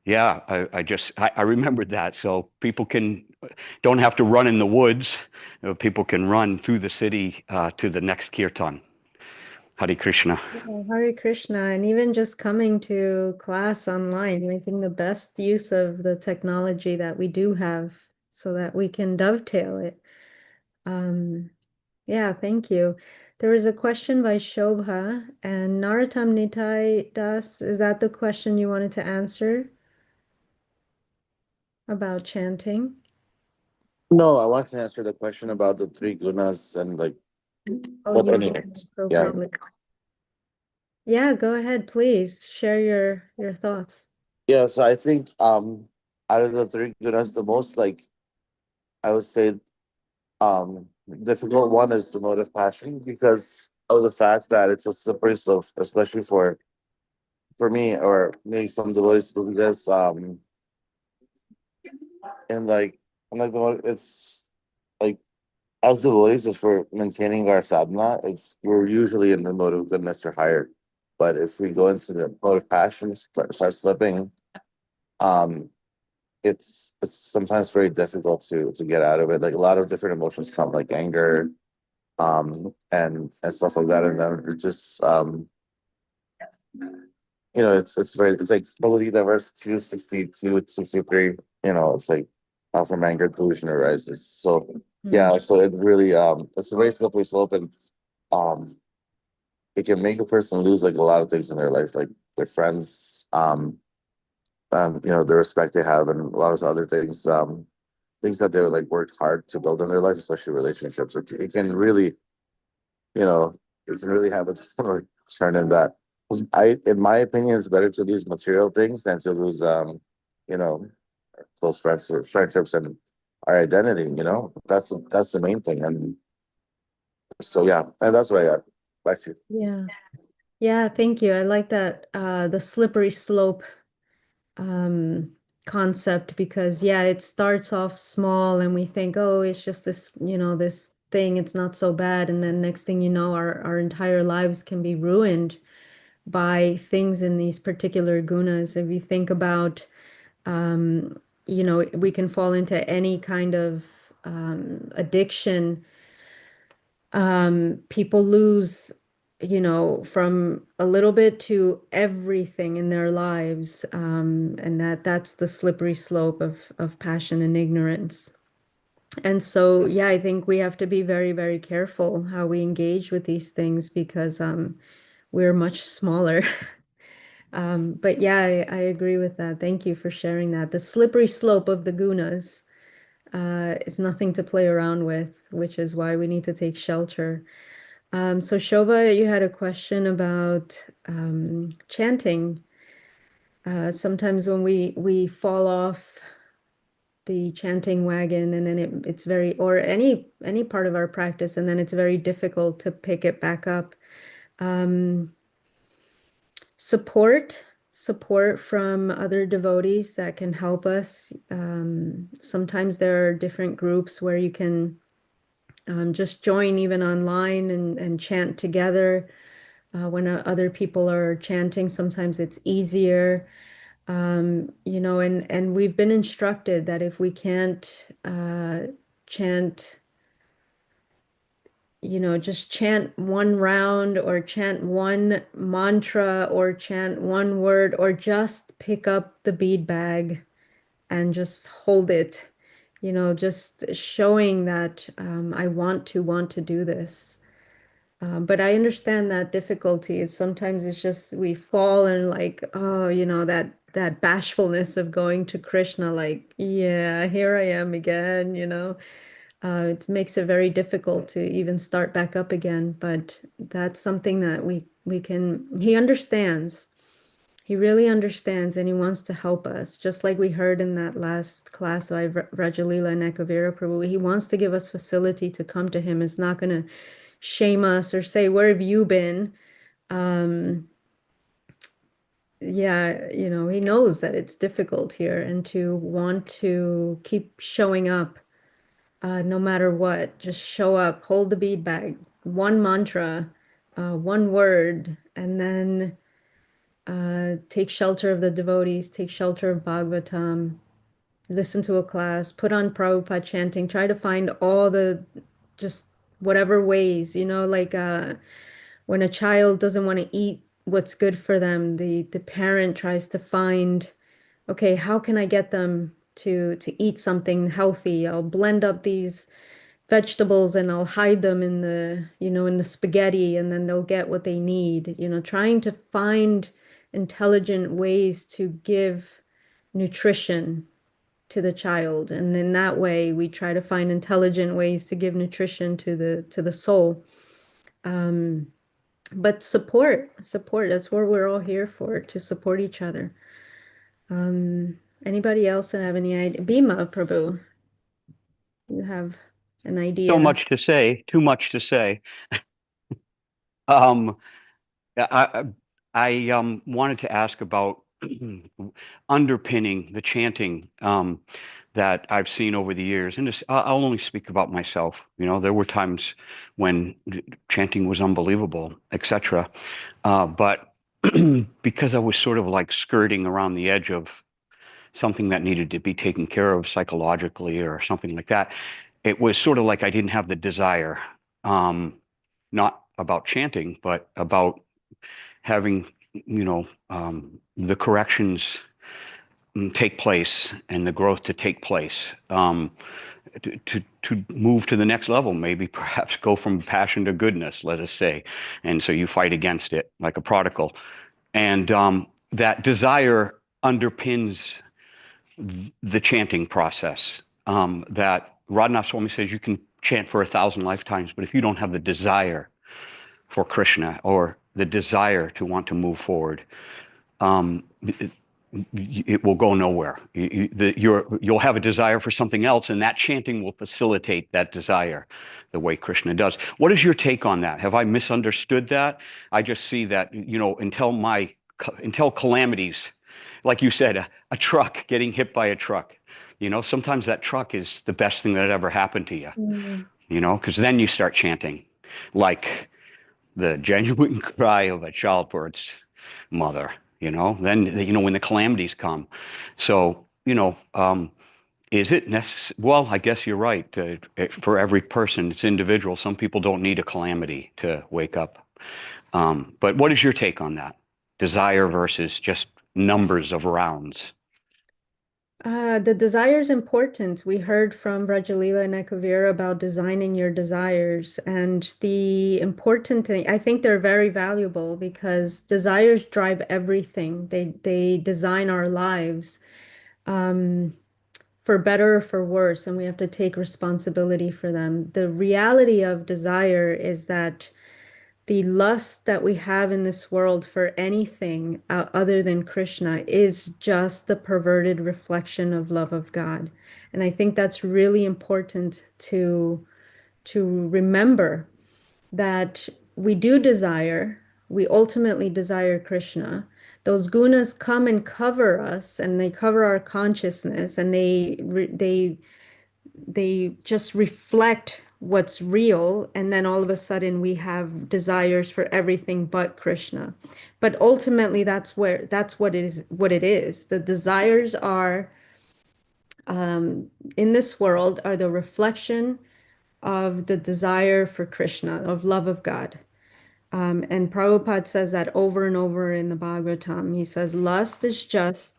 Yeah, I remembered that. So people don't have to run in the woods. People can run through the city to the next kirtan. Hare Krishna. Yeah, Hare Krishna, and even just coming to class online, making the best use of the technology that we do have so that we can dovetail it. Yeah, thank you. There was a question by Shobha and Naratam Nitai Das. Is that the question you wanted to answer about chanting? No, I want to answer the question about the three gunas and like Oh, what using any. it Yeah. appropriately. Yeah, go ahead, please share your thoughts. Yeah, so I think out of the three gunas, the most like I would say difficult one is the mode of passion because of the fact that it's a slippery slope, especially for me or maybe some devotees because and like I'm like it's like as devotees is for maintaining our sadhana, we're usually in the mode of goodness or higher. But if we go into the mode of passion, start slipping, um, it's sometimes very difficult to get out of it. Like a lot of different emotions come, like anger, and stuff like that, and then it's just it's like Bhagavad Gita verse 262, 63. It's like how from anger delusion arises. So yeah, so it really it's a very slippery slope, and um it can make a person lose like a lot of things in their life, like their friends, the respect they have, and a lot of other things, things that they like worked hard to build in their life, especially relationships. It can really, you know, it can really have a turn in that. In my opinion, it's better to lose material things than to lose, you know, close friendships and our identity. That's the main thing. And so yeah, and that's what I got. Back to you. Yeah. Yeah, thank you. I like that the slippery slope um concept, because yeah, it starts off small and we think, oh, it's just this, this thing, it's not so bad. And then next thing you know, our entire lives can be ruined by things in these particular gunas. If you think about, we can fall into any kind of addiction. People lose, from a little bit to everything in their lives. And that's the slippery slope of passion and ignorance. And so, yeah, I think we have to be very, very careful how we engage with these things, because we're much smaller. But yeah, I agree with that. Thank you for sharing that. The slippery slope of the gunas is nothing to play around with, which is why we need to take shelter. So Shobha, you had a question about chanting. Sometimes when we fall off the chanting wagon, and then it's very, or any part of our practice, and then it's very difficult to pick it back up. Um, support from other devotees that can help us. Sometimes there are different groups where you can just join even online and chant together. When other people are chanting, sometimes it's easier. And we've been instructed that if we can't chant, just chant one round or chant one mantra or chant one word, or just pick up the bead bag and just hold it, just showing that I want to do this. But I understand that difficulty is sometimes it's just we fall and like, oh, that bashfulness of going to Krishna, like, yeah, here I am again. It makes it very difficult to even start back up again. But that's something that we can, he understands. He really understands, and he wants to help us. Just like we heard in that last class by Rajalila and Ekavira Prabhu, he wants to give us facility to come to him. It's not going to shame us or say, where have you been? Yeah, he knows that it's difficult here, and to want to keep showing up no matter what. Just show up, hold the bead bag, one mantra, one word, and then take shelter of the devotees, take shelter of Bhagavatam, listen to a class, put on Prabhupada chanting, try to find all the just whatever ways, like when a child doesn't want to eat what's good for them, the parent tries to find, okay, how can I get them to eat something healthy? I'll blend up these vegetables and I'll hide them in the spaghetti, and then they'll get what they need. Trying to find intelligent ways to give nutrition to the child. And in that way, we try to find intelligent ways to give nutrition to the soul. But support, that's what we're all here for, to support each other. Anybody else have any idea? Bhima Prabhu, you have an So idea? much to say, too much to say. Um, I wanted to ask about underpinning the chanting that I've seen over the years, and I'll only speak about myself. There were times when chanting was unbelievable, etc. But because I was sort of like skirting around the edge of something that needed to be taken care of psychologically or something like that, it was sort of like I didn't have the desire, not about chanting, but about having, the corrections take place and the growth to take place, to move to the next level, maybe perhaps go from passion to goodness, let us say. And so you fight against it like a prodigal. And that desire underpins the chanting process. That Radhanath Swami says you can chant for 1,000 lifetimes, but if you don't have the desire for Krishna or the desire to want to move forward, it will go nowhere. You'll have a desire for something else, and that chanting will facilitate that desire the way Krishna does. What is your take on that? Have I misunderstood that? I just see that, until calamities, like you said, a truck getting hit by a truck, sometimes that truck is the best thing that ever happened to you, Mm. because then you start chanting like the genuine cry of a child for its mother, then, when the calamities come. So, is it necessary? Well, I guess you're right. For every person, it's individual. Some people don't need a calamity to wake up. But what is your take on that? Desire versus just numbers of rounds. The desire is important. We heard from Lila and Ekavira about designing your desires, and the important thing, I think they're very valuable because desires drive everything. They design our lives, for better or for worse, and we have to take responsibility for them. The reality of desire is that the lust that we have in this world for anything other than Krishna is just the perverted reflection of love of God. And I think that's really important to remember that we do desire, we ultimately desire Krishna. Those gunas come and cover us, and they cover our consciousness, and they just reflect what's real, and then all of a sudden we have desires for everything but Krishna. But ultimately that's what it is. The desires are in this world are the reflection of the desire for Krishna, of love of God. And Prabhupada says that over and over in the Bhagavatam. He says, lust is just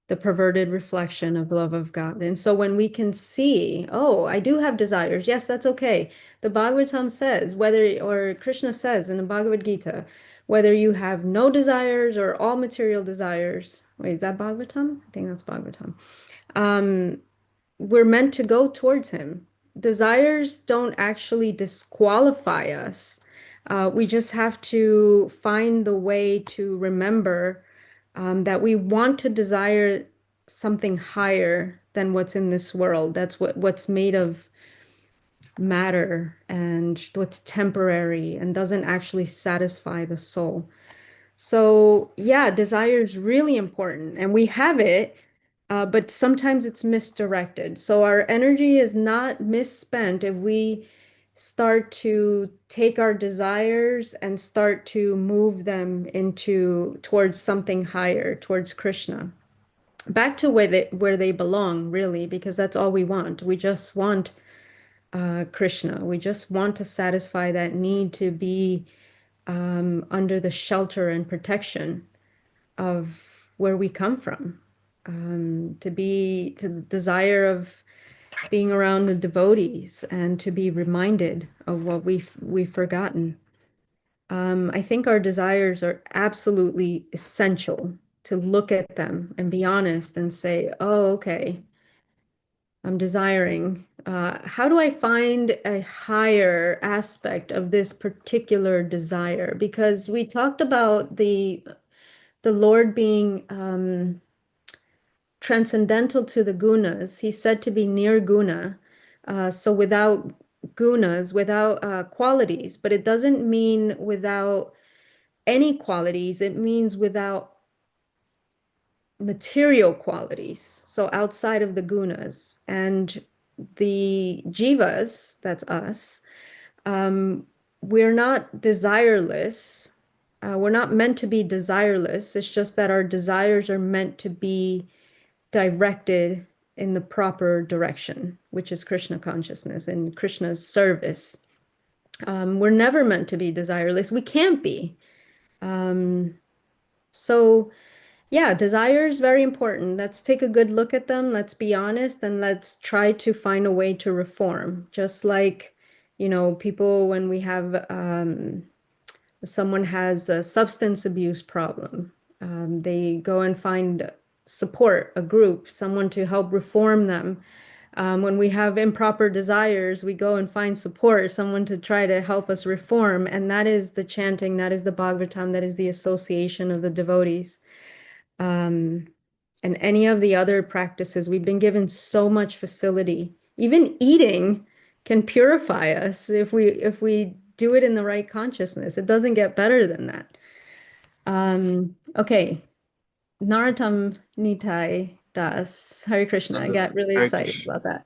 the perverted reflection of love of God. And so when we can see, oh, I do have desires, yes, that's okay. The Bhagavatam says, or Krishna says in the Bhagavad Gita, whether you have no desires or all material desires. Wait, is that Bhagavatam? I think that's Bhagavatam. We're meant to go towards him. Desires don't actually disqualify us. We just have to find the way to remember that we want to desire something higher than what's in this world. That's what's made of matter and what's temporary and doesn't actually satisfy the soul. So, yeah, desire is really important, and we have it, but sometimes it's misdirected. So, our energy is not misspent if we start to take our desires and start to move them towards something higher, towards Krishna. Back to where they belong, really, because that's all we want. We just want Krishna. We just want to satisfy that need to be under the shelter and protection of where we come from, to the desire of being around the devotees and to be reminded of what we've forgotten. I think our desires are absolutely essential to look at them and be honest and say, oh, okay, I'm desiring. How do I find a higher aspect of this particular desire? Because we talked about the Lord being transcendental to the gunas. He's said to be near guna. So without gunas, without qualities, but it doesn't mean without any qualities. It means without material qualities. So outside of the gunas. And the jivas, that's us, we're not desireless. We're not meant to be desireless. It's just that our desires are meant to be directed in the proper direction, which is Krishna consciousness and Krishna's service. We're never meant to be desireless. We can't be. So, yeah, desire is very important. Let's take a good look at them. Let's be honest and let's try to find a way to reform. Just like, people, when someone has a substance abuse problem, they go and find support, a group, someone to help reform them. When we have improper desires, we go and find support, someone to try to help us reform. And that is the chanting, that is the Bhagavatam, that is the association of the devotees. and any of the other practices. We've been given so much facility. Even eating can purify us if we do it in the right consciousness. It doesn't get better than that. Okay. Naratam Nitai Das. Hare Krishna. I got really Hare excited Krishna. about that.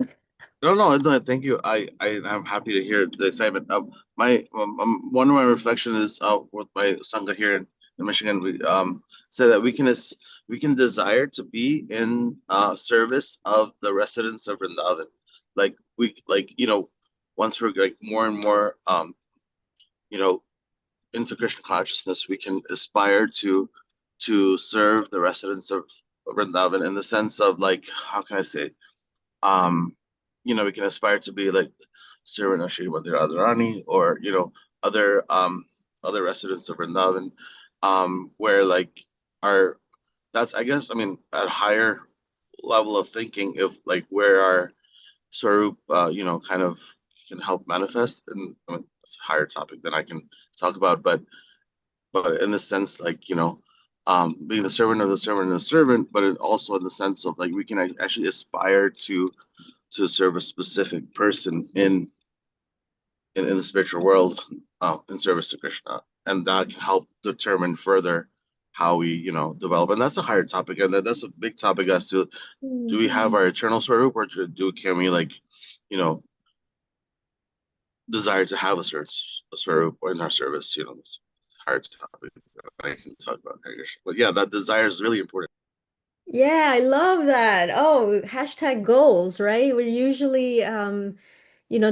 No, thank you. I'm happy to hear the excitement. My one of my reflections is with my sangha here in Michigan. We said that we can desire to be in service of the residents of Vrindavan. Once we're like more and more you know into Krishna consciousness, we can aspire to serve the residents of Vrindavan in the sense of like, how can I say, um, we can aspire to be like servant of Srimati Radharani, or other residents of Vrindavan, where like our that's, I guess, I mean, at a higher level of thinking, if like where our Swarup kind of can help manifest. And I mean, it's a higher topic than I can talk about, but in the sense, like, being the servant of the servant of the servant, but it also in the sense of like we can actually aspire to serve a specific person in the spiritual world, in service to Krishna, and that can help determine further how we develop. And that's a higher topic, and that's a big topic as to, do we have our eternal Swarup, or can we, like, desire to have a Swarup in our service? It's a hard topic that I can talk about, but yeah, that desire is really important. Yeah, I love that. Oh, hashtag goals, right? We're usually,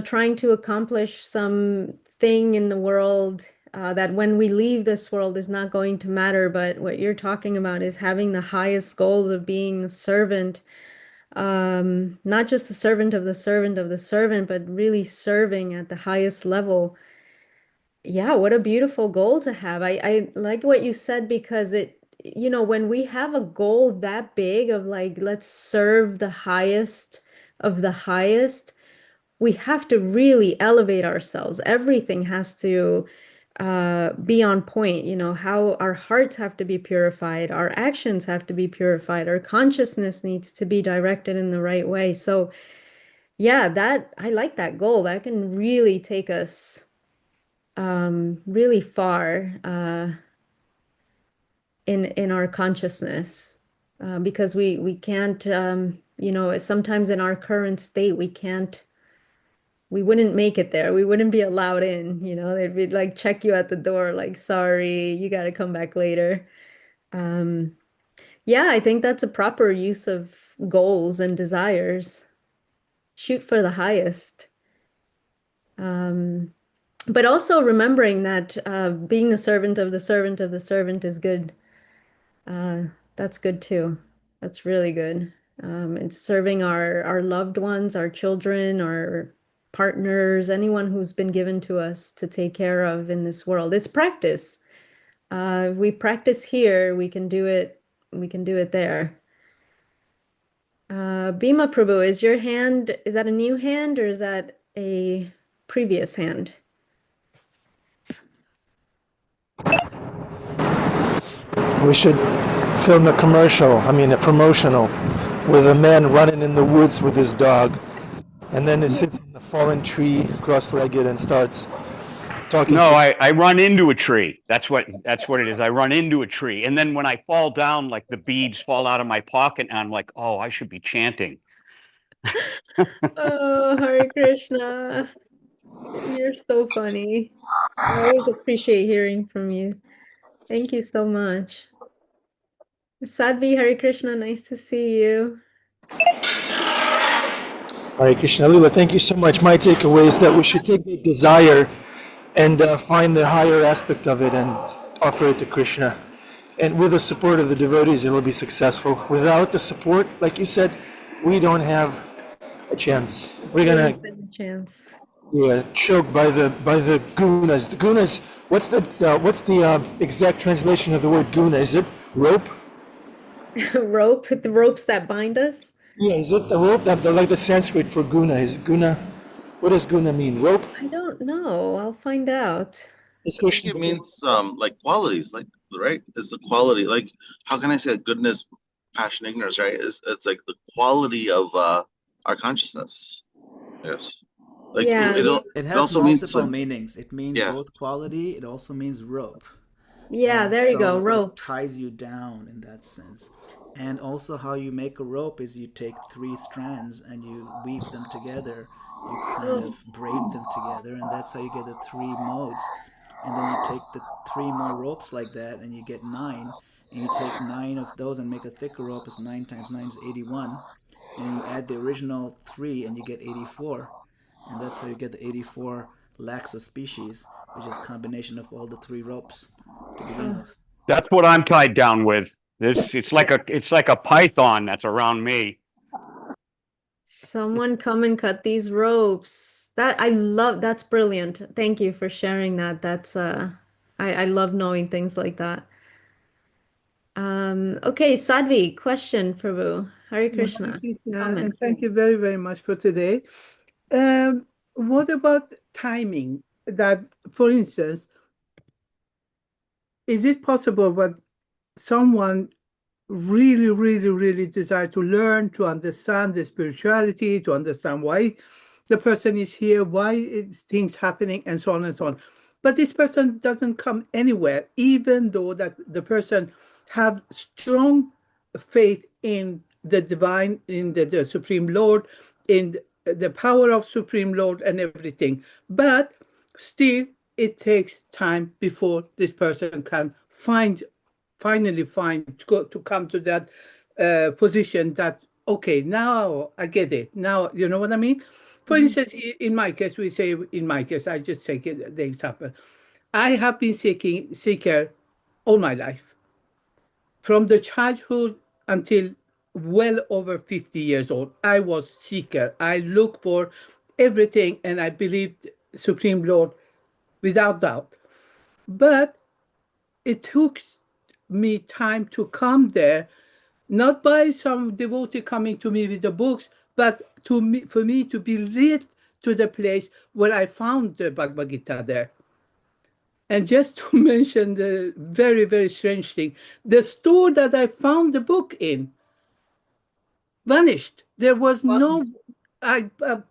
trying to accomplish some thing in the world that when we leave this world is not going to matter. But what you're talking about is having the highest goals of being a servant, not just a servant of the servant of the servant, but really serving at the highest level. Yeah, what a beautiful goal to have. I like what you said because when we have a goal that big of like, let's serve the highest of the highest, we have to really elevate ourselves. Everything has to be on point, how our hearts have to be purified, our actions have to be purified, our consciousness needs to be directed in the right way. So, yeah, I like that goal. That can really take us really far in our consciousness because we can't sometimes in our current state we wouldn't make it there. We wouldn't be allowed in, they'd be like check you at the door like, sorry, you got to come back later. um yeah, I think that's a proper use of goals and desires. Shoot for the highest. um but also remembering that being the servant of the servant of the servant is good. Uh, that's good too. That's really good. And serving our loved ones, our children, our partners, anyone who's been given to us to take care of in this world. It's practice. We practice here, we can do it, there. Bhima Prabhu, is that a new hand or is that a previous hand? We should film a commercial, I mean a promotional, with a man running in the woods with his dog, and then it sits in the fallen tree, cross-legged, and starts talking No, to. I run into a tree. That's what it is. I run into a tree. And then when I fall down, like the beads fall out of my pocket, and I'm like, oh, I should be chanting. Oh, Hare Krishna. You're so funny. I always appreciate hearing from you. Thank you so much. Sadhvi, Hare Krishna, nice to see you. Hare Krishna. Lila, thank you so much. My takeaway is that we should take the desire and find the higher aspect of it and offer it to Krishna. And with the support of the devotees, it'll be successful. Without the support, like you said, we don't have a chance. We're We don't gonna stand a chance. choked by the gunas. The gunas. What's the exact translation of the word guna? Is it rope? Rope, the ropes that bind us. Yeah. Is it the rope that like the Sanskrit for guna? Is guna? What does guna mean? Rope? I don't know. I'll find out. Is I think Krishna? it means like qualities, like, right? It's the quality. Like, how can I say goodness? passion, ignorance, right? It's like the quality of our consciousness. Yes, like Yeah, It it has also means multiple like, meanings. It means yeah. both quality, it also means rope. yeah, And there you go, so it rope. ties you down in that sense. And also, how you make a rope is you take three strands and you weave them together. You kind Oh, of braid them together, and that's how you get the three modes. And then you take the three more ropes like that, and you get nine. And you take nine of those and make a thicker rope. It's 9 times 9 is 81. And then you add the original three, and you get 84. And that's how you get the 84 lakhs of species, which is a combination of all the three ropes to begin oh. with. That's what I'm tied down with. This it's like a python that's around me. Someone come and cut these ropes. That I love. That's brilliant. Thank you for sharing that. That's I love knowing things like that. Okay, Sadhvi, question, Prabhu. Hare Hare Krishna. Krishna, Comment. and thank you very, very much for today. What about timing? That, for instance, is it possible that someone really, really, really desire to learn, to understand the spirituality, to understand why the person is here, why things happening, and so on and so on. But this person doesn't come anywhere, even though that the person have strong faith in the divine, in the Supreme Lord, in the power of Supreme Lord and everything. But still, it takes time before this person can finally find to come to that position that, okay, now I get it, now you know what I mean. For Mhm. instance, in my case, we say, in my case, I just take the example. I have been seeker all my life, from the childhood until well over 50 years old. I was seeker. I looked for everything, and I believed Supreme Lord without doubt. But it took me time to come there, not by some devotee coming to me with the books, but for me to be led to the place where I found the Bhagavad Gita there. And just to mention the very, very strange thing, the store that I found the book in vanished. There was no,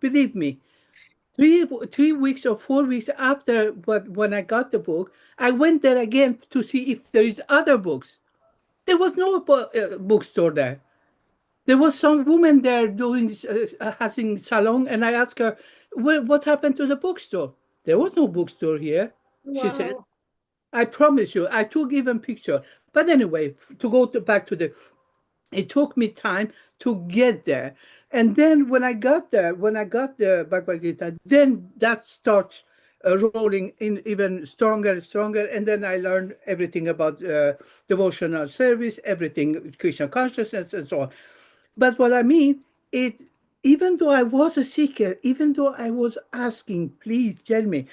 believe me, 3 weeks or 4 weeks after when I got the book, I went there again to see if there is other books. There was no bookstore there. There was some woman there doing having salon, and I asked her, "What happened to the bookstore?" There was no bookstore here. She said, Wow. "I promise you." I took even picture. But anyway, to go back to the, it took me time to get there. And then when I got there, when I got the Bhagavad Gita, then that starts rolling in even stronger and stronger. And then I learned everything about devotional service, everything, Krishna consciousness, and so on. But what I mean, it, even though I was a seeker, even though I was asking, please tell me,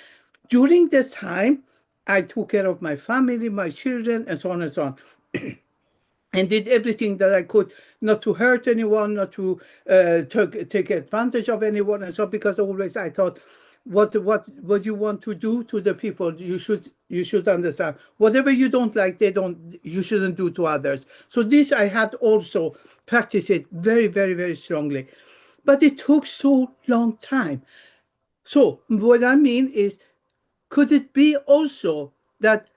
during this time, I took care of my family, my children, and so on and so on, and did everything that I could not to hurt anyone, not to take advantage of anyone, and so, because always I thought, what you want to do to the people, you should understand. Whatever you don't like, you shouldn't do to others. So this I had also practiced it very, very, very strongly, but it took so long time. So what I mean is, could it be also that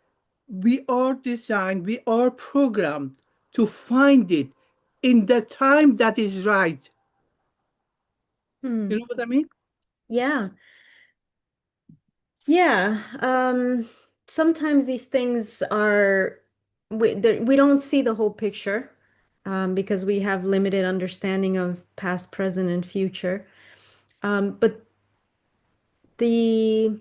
we are designed, we are programmed to find it in the time that is right? You Hmm. know what I mean? Yeah. Yeah. Sometimes these things are we don't see the whole picture because we have limited understanding of past, present, and future. But the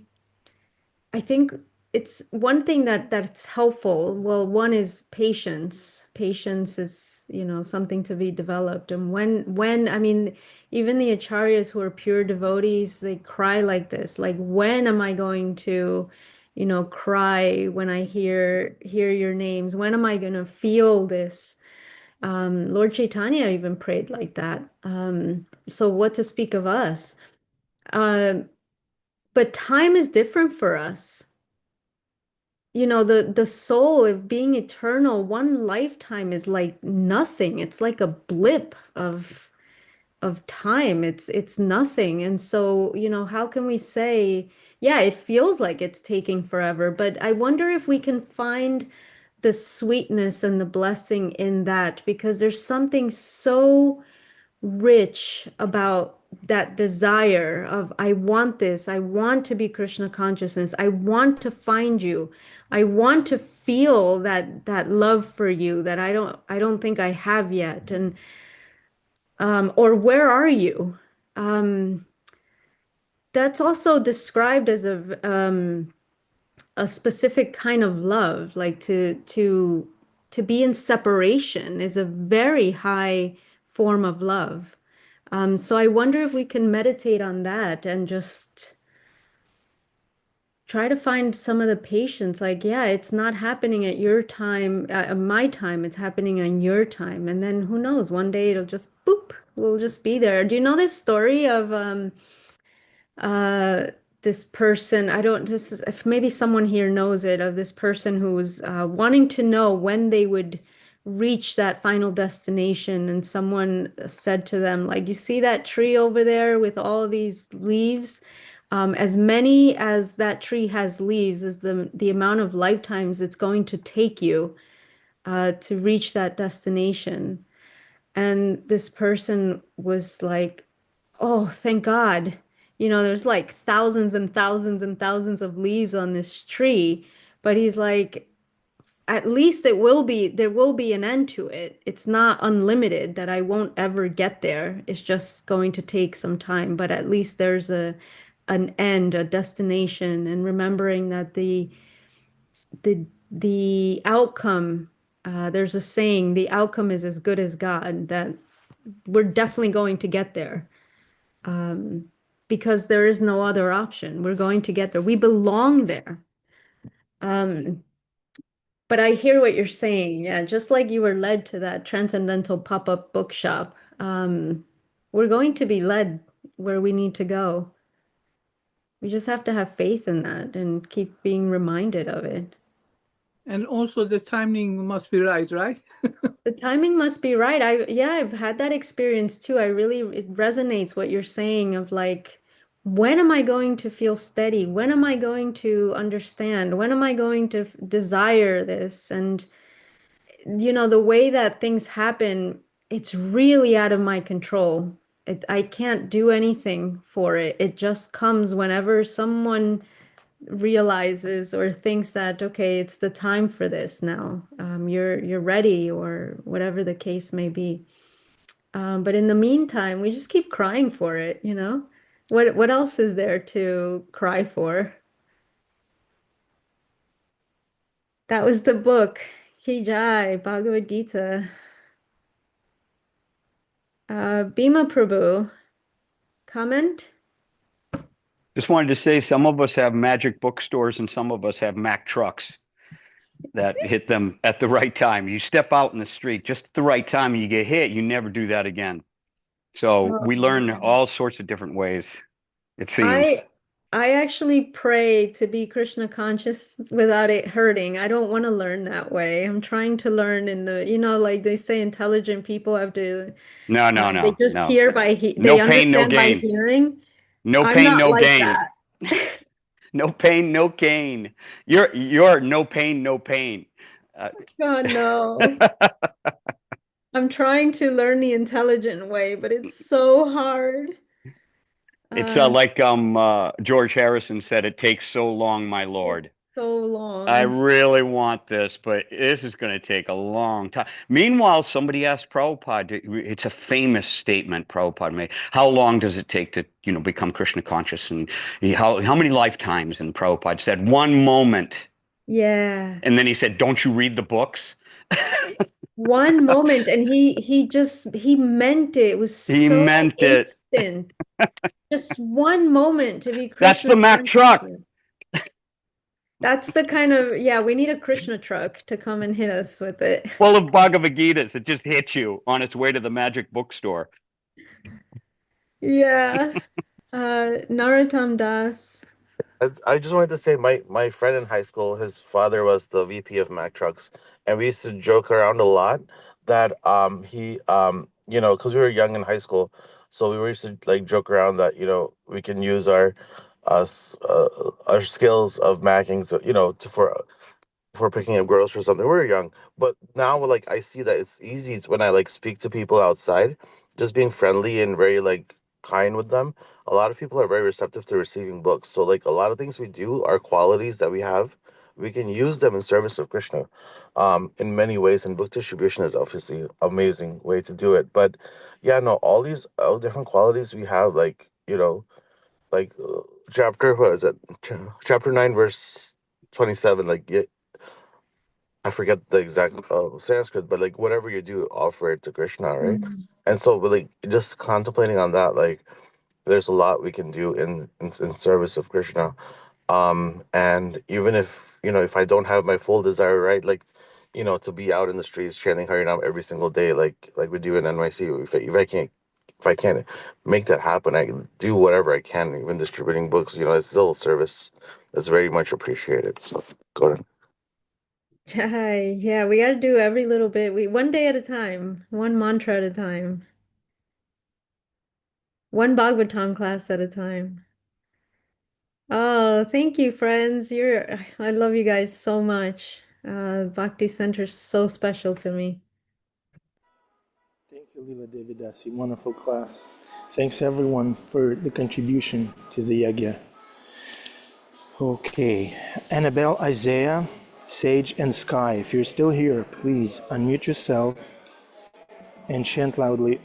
I think it's one thing that's helpful. Well, one is patience. Patience is, something to be developed. And when I mean, even the acharyas who are pure devotees, they cry like this. Like, when am I going to, cry when I hear your names? When am I going to feel this? Lord Chaitanya even prayed like that. So what to speak of us? Um, but time is different for us. the soul of being eternal, one lifetime is like nothing. It's like a blip of time. It's nothing. And so, how can we say, yeah, it feels like it's taking forever, but I wonder if we can find the sweetness and the blessing in that, because there's something so rich about that desire of, I want this, I want to be Krishna consciousness, I want to find you, I want to feel that love for you that I don't think I have yet. And or where are you? um that's also described as a specific kind of love, like to be in separation is a very high form of love. So I wonder if we can meditate on that and just try to find some of the patience. Like, yeah, it's not happening at your time, my time, it's happening on your time. And then who knows, one day it'll just boop, we'll just be there. Do you know this story of uh this person? I don't, this is, if maybe someone here knows it, of this person who was wanting to know when they would reach that final destination, and someone said to them, like, you see that tree over there with all these leaves, as many as that tree has leaves is the amount of lifetimes it's going to take you to reach that destination. And this person was like, oh, thank God. There's like thousands and thousands and thousands of leaves on this tree. But he's like, at least there will be an end to it. It's not unlimited that I won't ever get there. It's just going to take some time, but at least there's an end, a destination, and remembering that the outcome, there's a saying, the outcome is as good as God, that we're definitely going to get there. Because there is no other option. We're going to get there. We belong there. Um, but I hear what you're saying. Yeah, just like you were led to that transcendental pop-up bookshop, we're going to be led where we need to go. We just have to have faith in that and keep being reminded of it. And also the timing must be right? The timing must be right. I've had that experience too. It resonates what you're saying of like, when am I going to feel steady? When am I going to understand? When am I going to desire this? And the way that things happen, it's really out of my control. I can't do anything for it. It just comes whenever someone realizes or thinks that, okay, it's the time for this now. You're ready, or whatever the case may be. But in the meantime, we just keep crying for it. What else is there to cry for? That was the book, Ki Jai, Bhagavad Gita. Bhima Prabhu, comment? Just wanted to say some of us have magic bookstores and some of us have Mack trucks that hit them at the right time. You step out in the street just at the right time and you get hit, you never do that again. So Oh, we learn all sorts of different ways, it seems. I actually pray to be Krishna conscious without it hurting. I don't want to learn that way. I'm trying to learn in like they say, intelligent people have to, No, they just no. hear No they pain, no understand by gain. hearing. No I'm pain, not no like gain. that. No pain, no gain. You're no pain, no pain. Oh no. I'm trying to learn the intelligent way, but it's so hard. It's Uh, like George Harrison said, "It takes so long, my it's lord." so I long. really want this, but this is going to take a long time. Meanwhile, somebody asked Prabhupada, it's a famous statement Prabhupada made. How long does it take to, become Krishna conscious? And how many lifetimes? And Prabhupada said, 1 moment. Yeah. And then he said, don't you read the books? One moment, and he meant it. It was He so meant it. instant. Just one moment to be That's Krishna the Mack truck. consciousness. That's the kind of, yeah, we need a Krishna truck to come and hit us with it. Full of Bhagavad Gitas. It just hits you on its way to the magic bookstore. Yeah. Narottam Das. I just wanted to say my friend in high school, his father was the VP of Mack Trucks, and we used to joke around a lot that he because we were young in high school, so we used to like joke around that we can use our skills of macking for picking up girls or something. We were young, but now like I see that it's easy when I like speak to people outside, just being friendly and very like kind with them. A lot of people are very receptive to receiving books. So like a lot of things we do are qualities that we have. We can use them in service of Krishna, in many ways. And book distribution is obviously amazing way to do it. But yeah, no, all different qualities we have, like chapter what is it? Chapter 9 verse 27. Like I forget the exact Sanskrit, but like whatever you do, offer it to Krishna, right? And so, but like just contemplating on that, like there's a lot we can do in service of Krishna. And even if I don't have my full desire, right, like to be out in the streets chanting Harinam every single day, like we do in NYC. If I can't make that happen, I can do whatever I can, even distributing books. It's still service that's very much appreciated. So go ahead. Jai, yeah, we gotta do every little bit. We one day at a time, one mantra at a time, one Bhagavatam class at a time. Oh, thank you, friends. I love you guys so much. Bhakti Center's so special to me. Thank you, Lila Devidasi. Wonderful class. Thanks everyone for the contribution to the yagya. Okay, Annabelle, Isaiah, Sage, and Sky, if you're still here, please unmute yourself and chant loudly.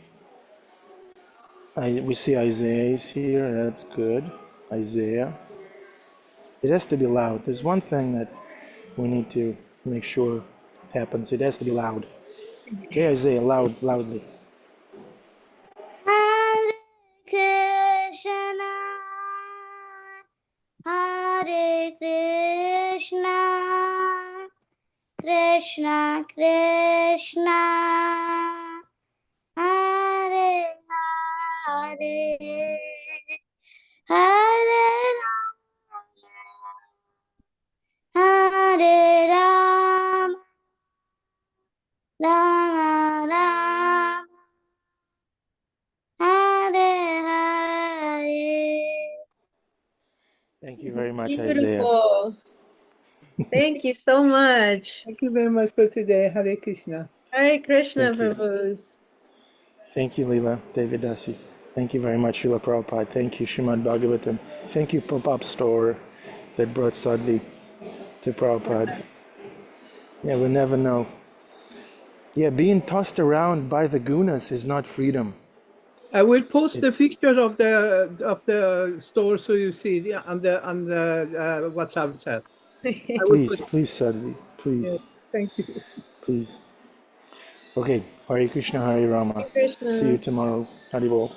We see Isaiah is here, that's good. Isaiah. It has to be loud. There's one thing that we need to make sure happens. It has to be loud. Okay, Isaiah, loudly. Hare Krishna, Hare Krishna, Krishna Krishna, Hare Hare, Hare Rama, Hare Rama, Rama Rama, Hare Hare. Thank you very much, Isaiah. Beautiful. Thank you so much. Thank you very much for today. Hare Krishna. Hare Krishna, Thank you. Prabhus. Thank you, Leela Devidasi. Thank you very much, Srila Prabhupada. Thank you, Srimad Bhagavatam. Thank you, Pop-Up Store that brought Sadhvi to Prabhupada. Yeah, we never know. Yeah, being tossed around by the gunas is not freedom. I will post the It's- picture of the store so you see on the WhatsApp chat. Please, Sadhvi, please, Yeah, thank you. please. Okay, Hare Krishna, Hare Rama. Hare Krishna. See you tomorrow. Haribol.